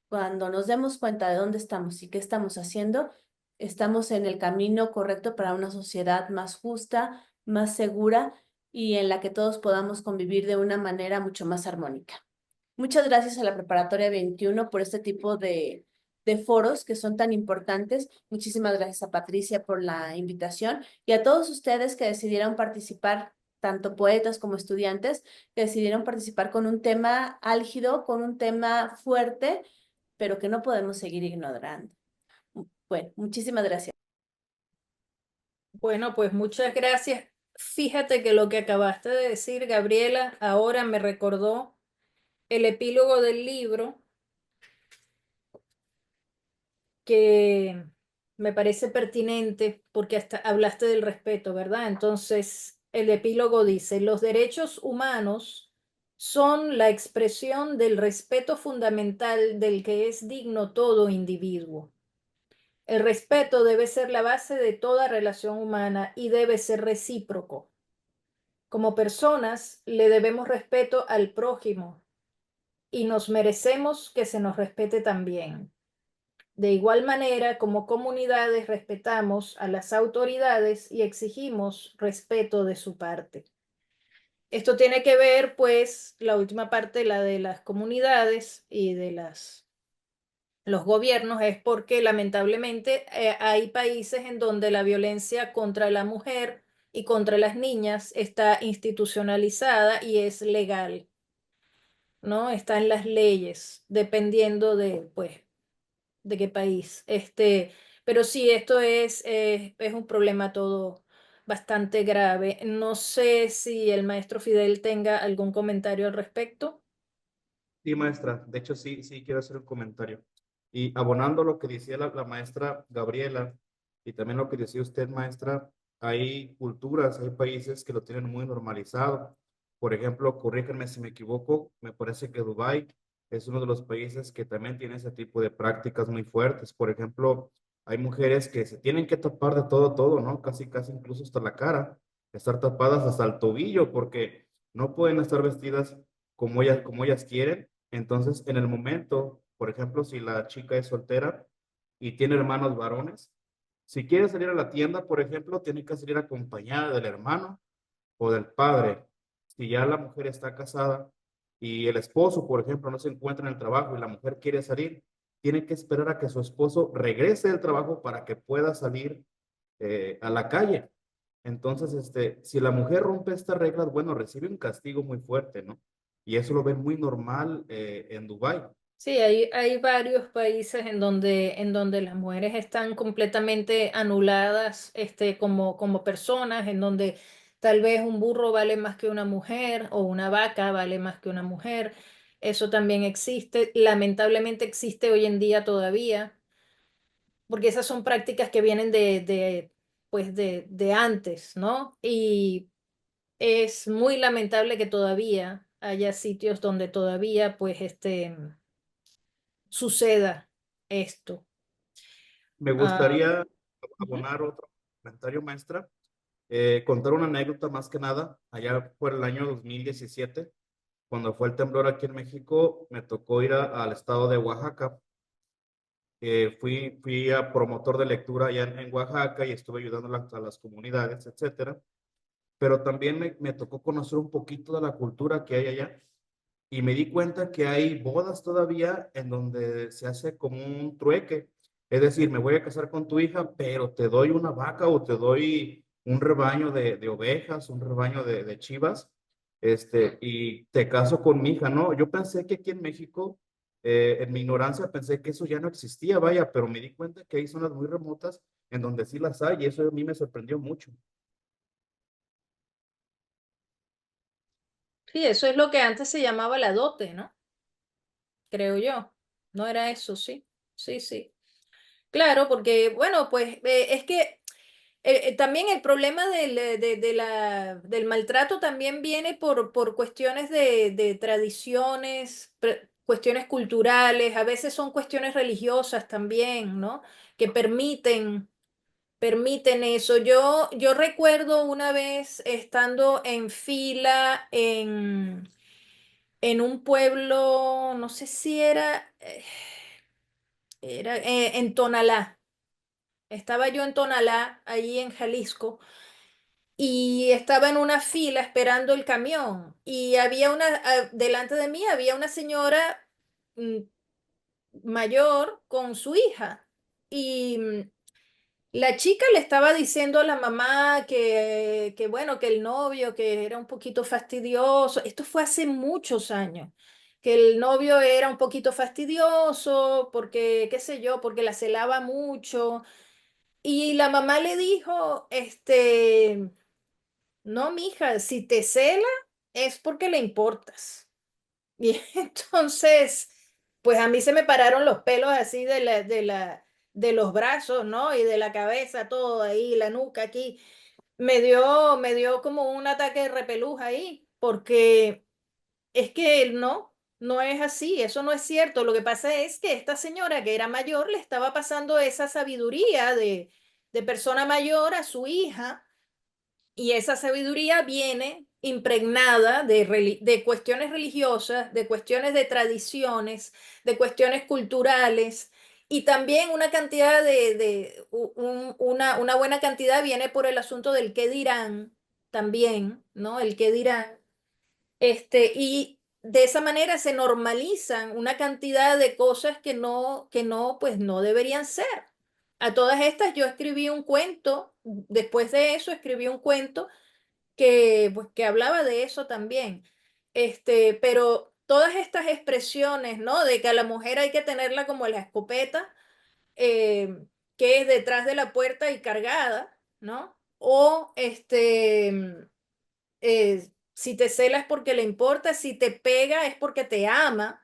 Cuando nos demos cuenta de dónde estamos y qué estamos haciendo, estamos en el camino correcto para una sociedad más justa, más segura y en la que todos podamos convivir de una manera mucho más armónica. Muchas gracias a la Preparatoria 21 por este tipo de foros que son tan importantes. Muchísimas gracias a Patricia por la invitación y a todos ustedes que decidieron participar, tanto poetas como estudiantes, que decidieron participar con un tema álgido, con un tema fuerte, pero que no podemos seguir ignorando. Bueno, muchísimas gracias. Bueno, pues muchas gracias. Fíjate que lo que acabaste de decir, Gabriela, ahora me recordó el epílogo del libro que me parece pertinente porque hasta hablaste del respeto, ¿verdad? Entonces, el epílogo dice, los derechos humanos son la expresión del respeto fundamental del que es digno todo individuo. El respeto debe ser la base de toda relación humana y debe ser recíproco. Como personas, le debemos respeto al prójimo y nos merecemos que se nos respete también. De igual manera, como comunidades respetamos a las autoridades y exigimos respeto de su parte. Esto tiene que ver, pues, la última parte, la de las comunidades y de los gobiernos, es porque lamentablemente hay países en donde la violencia contra la mujer y contra las niñas está institucionalizada y es legal, ¿no? Está en las leyes, dependiendo de, pues, de qué país. Pero sí, esto es un problema todo bastante grave. No sé si el maestro Fidel tenga algún comentario al respecto. Sí, maestra. De hecho, sí quiero hacer un comentario. Y abonando lo que decía la maestra Gabriela y también lo que decía usted, maestra, hay culturas, hay países que lo tienen muy normalizado. Por ejemplo, corríjanme si me equivoco, me parece que Dubái es uno de los países que también tiene ese tipo de prácticas muy fuertes. Por ejemplo, hay mujeres que se tienen que tapar de todo, ¿no? Casi incluso hasta la cara, estar tapadas hasta el tobillo, porque no pueden estar vestidas como ellas quieren. Entonces, en el momento, por ejemplo, si la chica es soltera y tiene hermanos varones, si quiere salir a la tienda, por ejemplo, tiene que salir acompañada del hermano o del padre. Si ya la mujer está casada y el esposo, por ejemplo, no se encuentra en el trabajo y la mujer quiere salir, tiene que esperar a que su esposo regrese del trabajo para que pueda salir a la calle. Entonces, si la mujer rompe estas reglas, bueno, recibe un castigo muy fuerte, ¿no? Y eso lo ven muy normal en Dubái. Sí, hay varios países en donde las mujeres están completamente anuladas, como personas, en donde tal vez un burro vale más que una mujer o una vaca vale más que una mujer. Eso también existe, lamentablemente existe hoy en día todavía, porque esas son prácticas que vienen pues de antes, ¿no? Y es muy lamentable que todavía haya sitios donde todavía, pues, suceda esto. Me Ah, gustaría ujú. abonar otro comentario, maestra, contar una anécdota más que nada. Allá por el año 2017, cuando fue el temblor aquí en México, me tocó ir al estado de Oaxaca. Fui a promotor de lectura allá en Oaxaca y estuve ayudando a las comunidades, etcétera. Pero también me tocó conocer un poquito de la cultura que hay allá y me di cuenta que hay bodas todavía en donde se hace como un trueque. Es decir, me voy a casar con tu hija, pero te doy una vaca o te doy un rebaño de ovejas, un rebaño de chivas, y te caso con mi hija, ¿no? Yo pensé que aquí en México, en mi ignorancia, pensé que eso ya no existía, vaya, pero me di cuenta que hay zonas muy remotas en donde sí las hay y eso a mí me sorprendió mucho. Sí, eso es lo que antes se llamaba la dote, ¿no? Creo yo. ¿No era eso? Sí, sí, sí. Claro, porque, bueno, pues es que también el problema del maltrato también viene por cuestiones de tradiciones, cuestiones culturales, a veces son cuestiones religiosas también, ¿no? Que permiten eso. Yo recuerdo una vez estando en fila en un pueblo, no sé si era en Tonalá. Estaba yo en Tonalá, allí en Jalisco, y estaba en una fila esperando el camión. Y delante de mí había una señora mm, mayor con su hija. Y la chica le estaba diciendo a la mamá que bueno, que el novio, que era un poquito fastidioso. Esto fue hace muchos años. Que el novio era un poquito fastidioso porque, qué sé yo, porque la celaba mucho. Y la mamá le dijo, no, mija, si te cela es porque le importas. Y entonces, pues a mí se me pararon los pelos así de los brazos, ¿no? Y de la cabeza, todo ahí, la nuca aquí. Me dio como un ataque de repelús ahí, porque es que no es así, eso no es cierto. Lo que pasa es que esta señora que era mayor le estaba pasando esa sabiduría de persona mayor a su hija y esa sabiduría viene impregnada de cuestiones religiosas, de cuestiones de tradiciones, de cuestiones culturales y también una cantidad una buena cantidad viene por el asunto del qué dirán también, ¿no? El qué dirán. Y de esa manera se normalizan una cantidad de cosas pues no deberían ser. A todas estas yo escribí un cuento, después de eso escribí un cuento pues, que hablaba de eso también. Pero todas estas expresiones, ¿no? De que a la mujer hay que tenerla como la escopeta, eh, que es detrás de la puerta y cargada, ¿no? O si te cela es porque le importa, si te pega es porque te ama.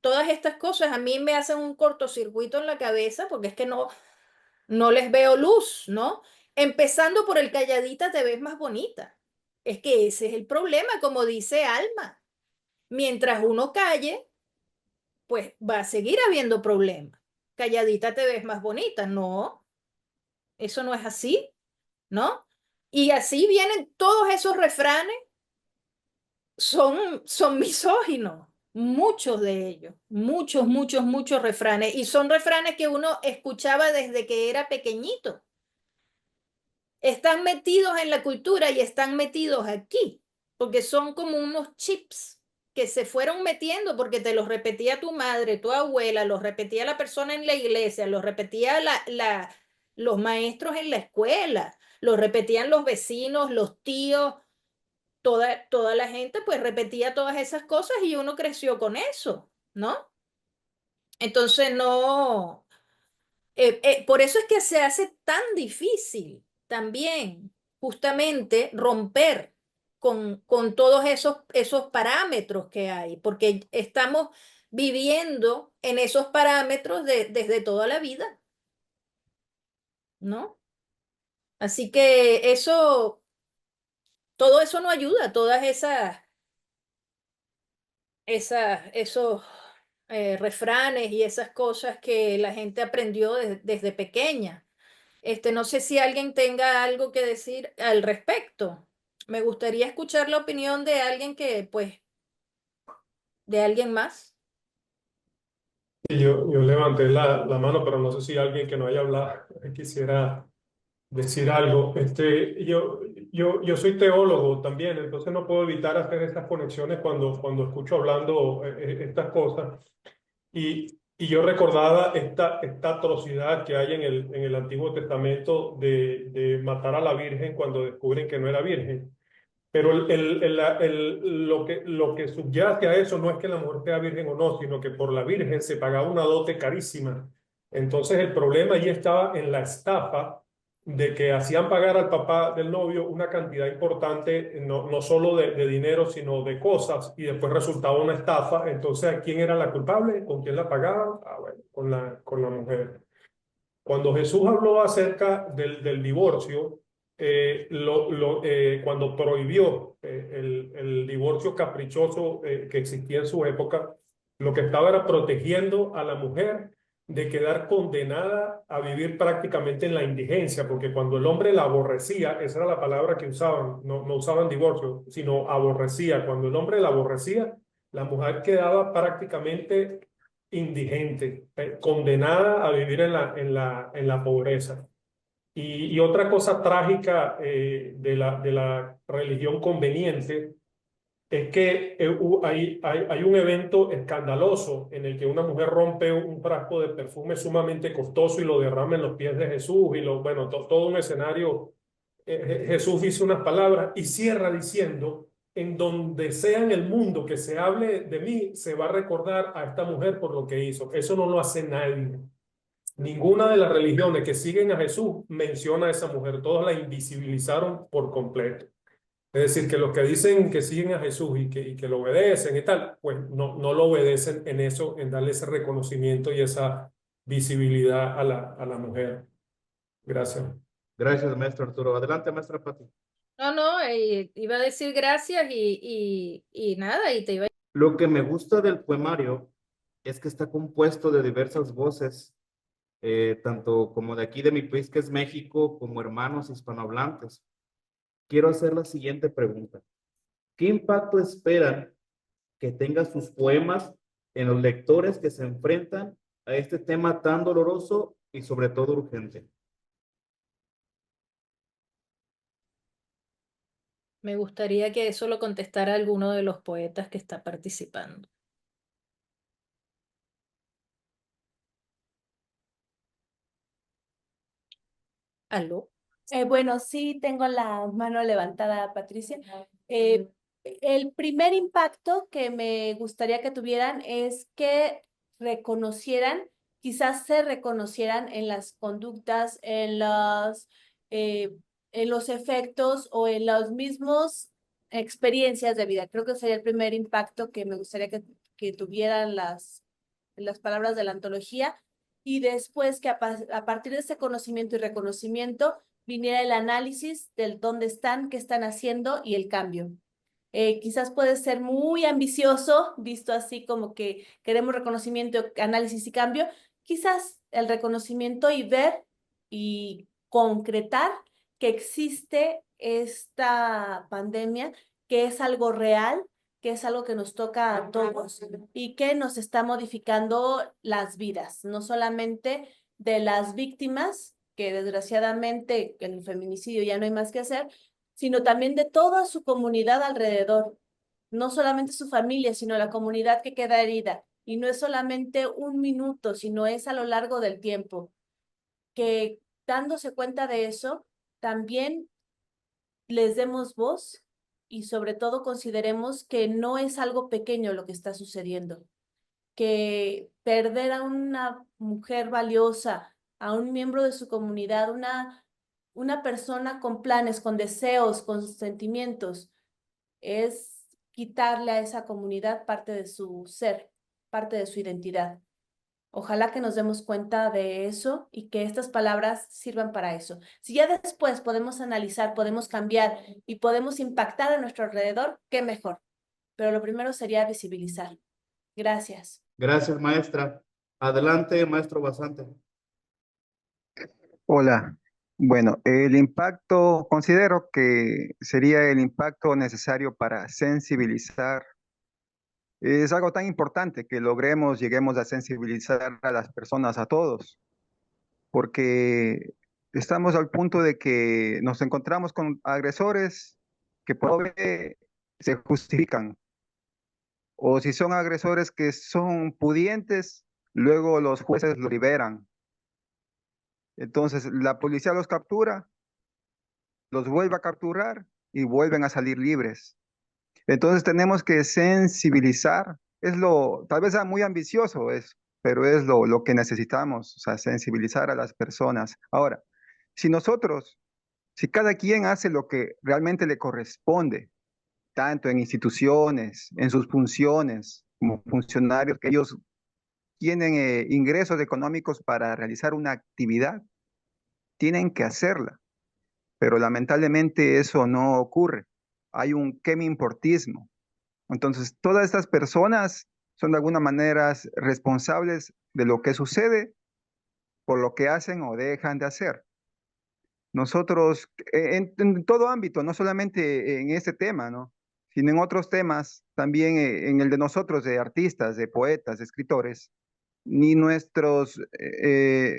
Todas estas cosas a mí me hacen un cortocircuito en la cabeza porque es que no les veo luz, ¿no? Empezando por el calladita te ves más bonita. Es que ese es el problema, como dice Alma. Mientras uno calle, pues va a seguir habiendo problemas. Calladita te ves más bonita. No, eso no es así, ¿no? Y así vienen todos esos refranes son misóginos, muchos de ellos, muchos refranes, y son refranes que uno escuchaba desde que era pequeñito. Están metidos en la cultura y están metidos aquí, porque son como unos chips que se fueron metiendo porque te los repetía tu madre, tu abuela, los repetía la persona en la iglesia, los repetía los maestros en la escuela, los repetían los vecinos, los tíos, toda la gente pues repetía todas esas cosas y uno creció con eso, ¿no? Entonces no, por eso es que se hace tan difícil también justamente romper con todos esos parámetros que hay, porque estamos viviendo en esos parámetros desde toda la vida, ¿no? Así que todo eso no ayuda, todas esos refranes y esas cosas que la gente aprendió desde pequeña. No sé si alguien tenga algo que decir al respecto. Me gustaría escuchar la opinión de alguien pues, de alguien más. Y yo levanté la mano, pero no sé si alguien que no haya hablado quisiera decir algo. Yo soy teólogo también, entonces no puedo evitar hacer estas conexiones cuando escucho hablando estas cosas. Y yo recordaba esta atrocidad que hay en el Antiguo Testamento de matar a la Virgen cuando descubren que no era virgen. Pero lo que subyace a eso no es que la mujer sea virgen o no, sino que por la virgen se pagaba una dote carísima. Entonces el problema allí estaba en la estafa de que hacían pagar al papá del novio una cantidad importante, no solo de dinero, sino de cosas, y después resultaba una estafa. Entonces, ¿quién era la culpable? ¿Con quién la pagaban? Ah, bueno, con la mujer. Cuando Jesús habló acerca del divorcio, cuando prohibió el divorcio caprichoso que existía en su época, lo que estaba era protegiendo a la mujer de quedar condenada a vivir prácticamente en la indigencia, porque cuando el hombre la aborrecía, esa era la palabra que usaban, no usaban divorcio, sino aborrecía. Cuando el hombre la aborrecía, la mujer quedaba prácticamente indigente, condenada a vivir en la pobreza. Y otra cosa trágica de la religión conveniente es que hay un evento escandaloso en el que una mujer rompe un frasco de perfume sumamente costoso y lo derrama en los pies de Jesús, y bueno, todo un escenario. Jesús dice unas palabras y cierra diciendo: en donde sea en el mundo que se hable de mí, se va a recordar a esta mujer por lo que hizo. Eso no lo hace nadie. Ninguna de las religiones que siguen a Jesús menciona a esa mujer. Todas la invisibilizaron por completo. Es decir, que los que dicen que siguen a Jesús y que lo obedecen y tal, pues no lo obedecen en eso, en darle ese reconocimiento y esa visibilidad a la mujer. Gracias. Gracias, maestro Arturo. Adelante, maestra Pati. No, iba a decir gracias y nada, y te iba a... Lo que me gusta del poemario es que está compuesto de diversas voces, tanto como de aquí de mi país, que es México, como hermanos hispanohablantes. Quiero hacer la siguiente pregunta. ¿Qué impacto esperan que tengan sus poemas en los lectores que se enfrentan a este tema tan doloroso y sobre todo urgente? Me gustaría que eso lo contestara alguno de los poetas que está participando. ¿Aló? Bueno, sí, tengo la mano levantada, Patricia. El primer impacto que me gustaría que tuvieran es que reconocieran, quizás se reconocieran en las conductas, en los efectos o en las mismas experiencias de vida. Creo que sería el primer impacto que me gustaría que tuvieran las palabras de la antología, y después que a partir de ese conocimiento y reconocimiento viniera el análisis del dónde están, qué están haciendo y el cambio. Quizás puede ser muy ambicioso, visto así como que queremos reconocimiento, análisis y cambio. Quizás el reconocimiento y ver y concretar que existe esta pandemia, que es algo real, que es algo que nos toca a todos y que nos está modificando las vidas, no solamente de las víctimas, que desgraciadamente en el feminicidio ya no hay más que hacer, sino también de toda su comunidad alrededor, no solamente su familia, sino la comunidad que queda herida. Y no es solamente un minuto, sino es a lo largo del tiempo, que dándose cuenta de eso, también les demos voz y sobre todo consideremos que no es algo pequeño lo que está sucediendo, que perder a una mujer valiosa, a un miembro de su comunidad, una persona con planes, con deseos, con sentimientos, es quitarle a esa comunidad parte de su ser, parte de su identidad. Ojalá que nos demos cuenta de eso y que estas palabras sirvan para eso. Si ya después podemos analizar, podemos cambiar y podemos impactar a nuestro alrededor, qué mejor. Pero lo primero sería visibilizar. Gracias. Gracias, maestra. Adelante, maestro Basante. Hola. Bueno, el impacto, considero que sería el impacto necesario para sensibilizar. Es algo tan importante que logremos, lleguemos a sensibilizar a las personas, a todos, porque estamos al punto de que nos encontramos con agresores que por obvio se justifican, o si son agresores que son pudientes, luego los jueces lo liberan. Entonces la policía los captura, los vuelve a capturar y vuelven a salir libres. Entonces tenemos que sensibilizar, tal vez sea muy ambicioso eso, pero es lo que necesitamos, o sea, sensibilizar a las personas. Ahora, si nosotros, si cada quien hace lo que realmente le corresponde, tanto en instituciones, en sus funciones, como funcionarios, que ellos tienen ingresos económicos para realizar una actividad, tienen que hacerla, pero lamentablemente eso no ocurre. Hay un queme-importismo. Entonces, todas estas personas son de alguna manera responsables de lo que sucede por lo que hacen o dejan de hacer. Nosotros, en todo ámbito, no solamente en este tema, ¿no? Sino en otros temas, también en el de nosotros, de artistas, de poetas, de escritores, ni nuestras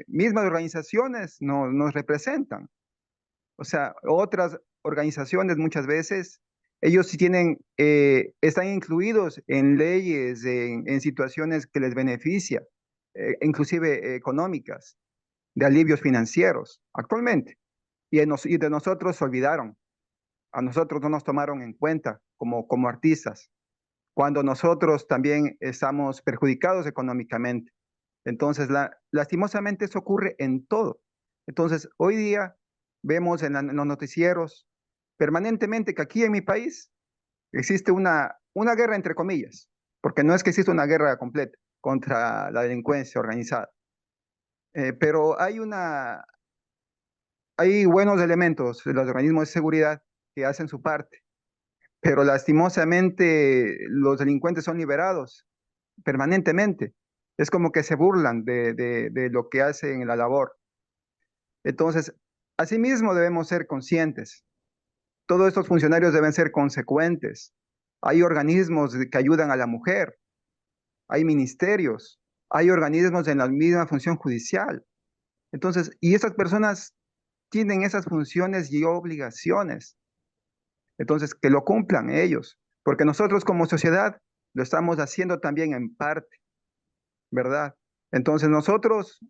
mismas organizaciones nos representan. O sea, otras organizaciones muchas veces, ellos sí tienen, están incluidos en leyes, en situaciones que les beneficia, inclusive económicas, de alivios financieros, actualmente. Y de nosotros se olvidaron. A nosotros no nos tomaron en cuenta como artistas, cuando nosotros también estamos perjudicados económicamente. Entonces, lastimosamente eso ocurre en todo. Entonces, hoy día vemos en los noticieros permanentemente que aquí en mi país existe una guerra entre comillas, porque no es que exista una guerra completa contra la delincuencia organizada. Pero hay buenos elementos de los organismos de seguridad que hacen su parte, pero lastimosamente los delincuentes son liberados permanentemente. Es como que se burlan de lo que hacen en la labor. Entonces, asimismo debemos ser conscientes. Todos estos funcionarios deben ser consecuentes. Hay organismos que ayudan a la mujer, hay ministerios, hay organismos en la misma función judicial. Entonces, y estas personas tienen esas funciones y obligaciones. Entonces, que lo cumplan ellos, porque nosotros como sociedad lo estamos haciendo también en parte, ¿verdad? Entonces, nosotros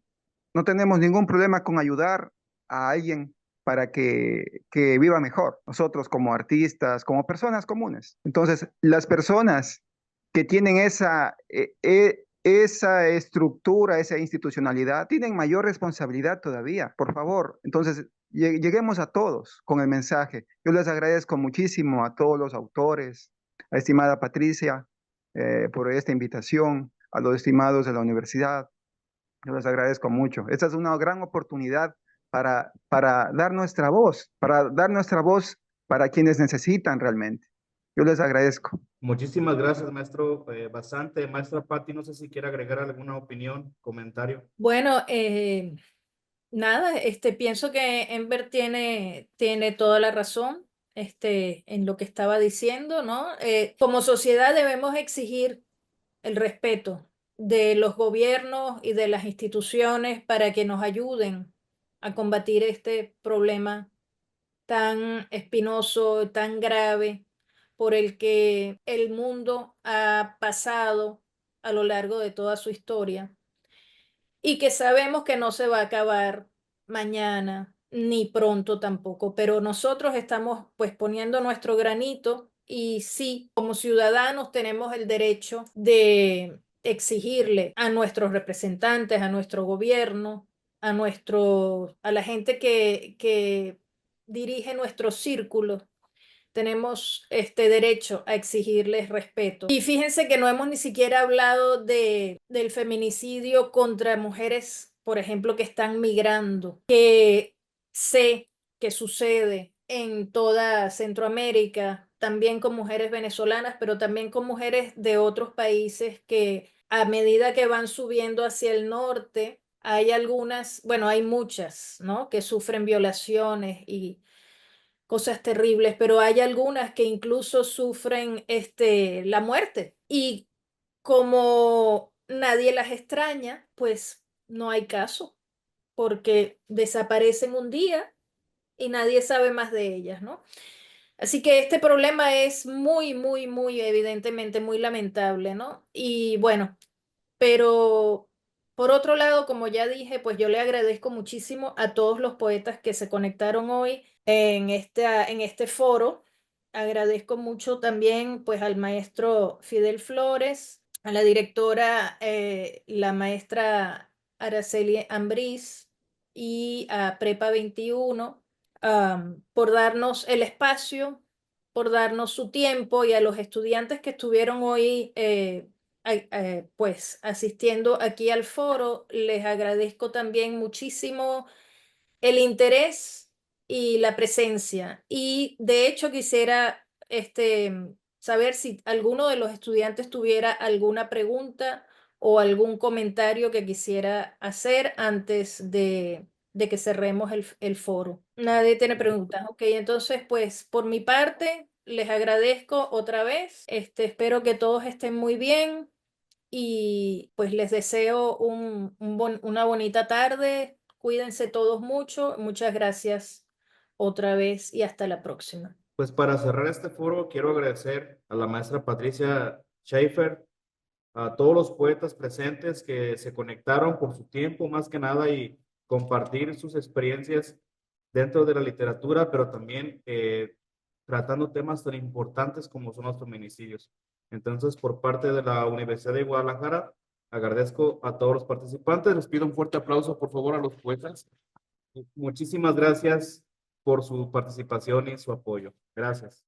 no tenemos ningún problema con ayudar a alguien para que viva mejor, nosotros como artistas, como personas comunes. Entonces, las personas que tienen esa estructura, esa institucionalidad, tienen mayor responsabilidad todavía, por favor. Entonces, lleguemos a todos con el mensaje. Yo les agradezco muchísimo a todos los autores, a estimada Patricia, por esta invitación, a los estimados de la universidad. Yo les agradezco mucho. Esta es una gran oportunidad para dar nuestra voz, para quienes necesitan realmente. Yo les agradezco. Muchísimas gracias, maestro Basante. Maestra Patti, no sé si quiere agregar alguna opinión, comentario. Bueno, nada, pienso que Enver tiene toda la razón. en lo que estaba diciendo, ¿no? Como sociedad debemos exigir el respeto de los gobiernos y de las instituciones para que nos ayuden a combatir este problema tan espinoso, tan grave, por el que el mundo ha pasado a lo largo de toda su historia y que sabemos que no se va a acabar mañana ni pronto tampoco, pero nosotros estamos pues poniendo nuestro granito y sí, como ciudadanos tenemos el derecho de exigirle a nuestros representantes, a nuestro gobierno, a la gente que dirige nuestros círculos, tenemos este derecho a exigirles respeto. Y fíjense que no hemos ni siquiera hablado del feminicidio contra mujeres, por ejemplo, que están migrando, que sé que sucede en toda Centroamérica, también con mujeres venezolanas, pero también con mujeres de otros países que a medida que van subiendo hacia el norte, hay algunas, bueno, hay muchas, ¿no? Que sufren violaciones y cosas terribles, pero hay algunas que incluso sufren la muerte. Y como nadie las extraña, pues no hay caso, porque desaparecen un día y nadie sabe más de ellas, ¿no? Así que este problema es muy, muy, muy evidentemente muy lamentable, ¿no? Y bueno, pero por otro lado, como ya dije, pues yo le agradezco muchísimo a todos los poetas que se conectaron hoy en este foro. Agradezco mucho también pues al maestro Fidel Flores, a la directora, la maestra Araceli Ambriz y a Prepa 21 por darnos el espacio, por darnos su tiempo y a los estudiantes que estuvieron hoy pues asistiendo aquí al foro. Les agradezco también muchísimo el interés y la presencia. Y de hecho quisiera saber si alguno de los estudiantes tuviera alguna pregunta o algún comentario que quisiera hacer antes de que cerremos el foro. Nadie tiene preguntas. Ok, entonces pues por mi parte les agradezco otra vez. Espero que todos estén muy bien y pues les deseo una bonita tarde. Cuídense todos mucho. Muchas gracias otra vez y hasta la próxima. Pues para cerrar este foro, quiero agradecer a la maestra Patricia Schaefer, a todos los poetas presentes que se conectaron por su tiempo, más que nada, y compartir sus experiencias dentro de la literatura, pero también tratando temas tan importantes como son los feminicidios. Entonces, por parte de la Universidad de Guadalajara, agradezco a todos los participantes. Les pido un fuerte aplauso, por favor, a los poetas. Muchísimas gracias por su participación y su apoyo. Gracias.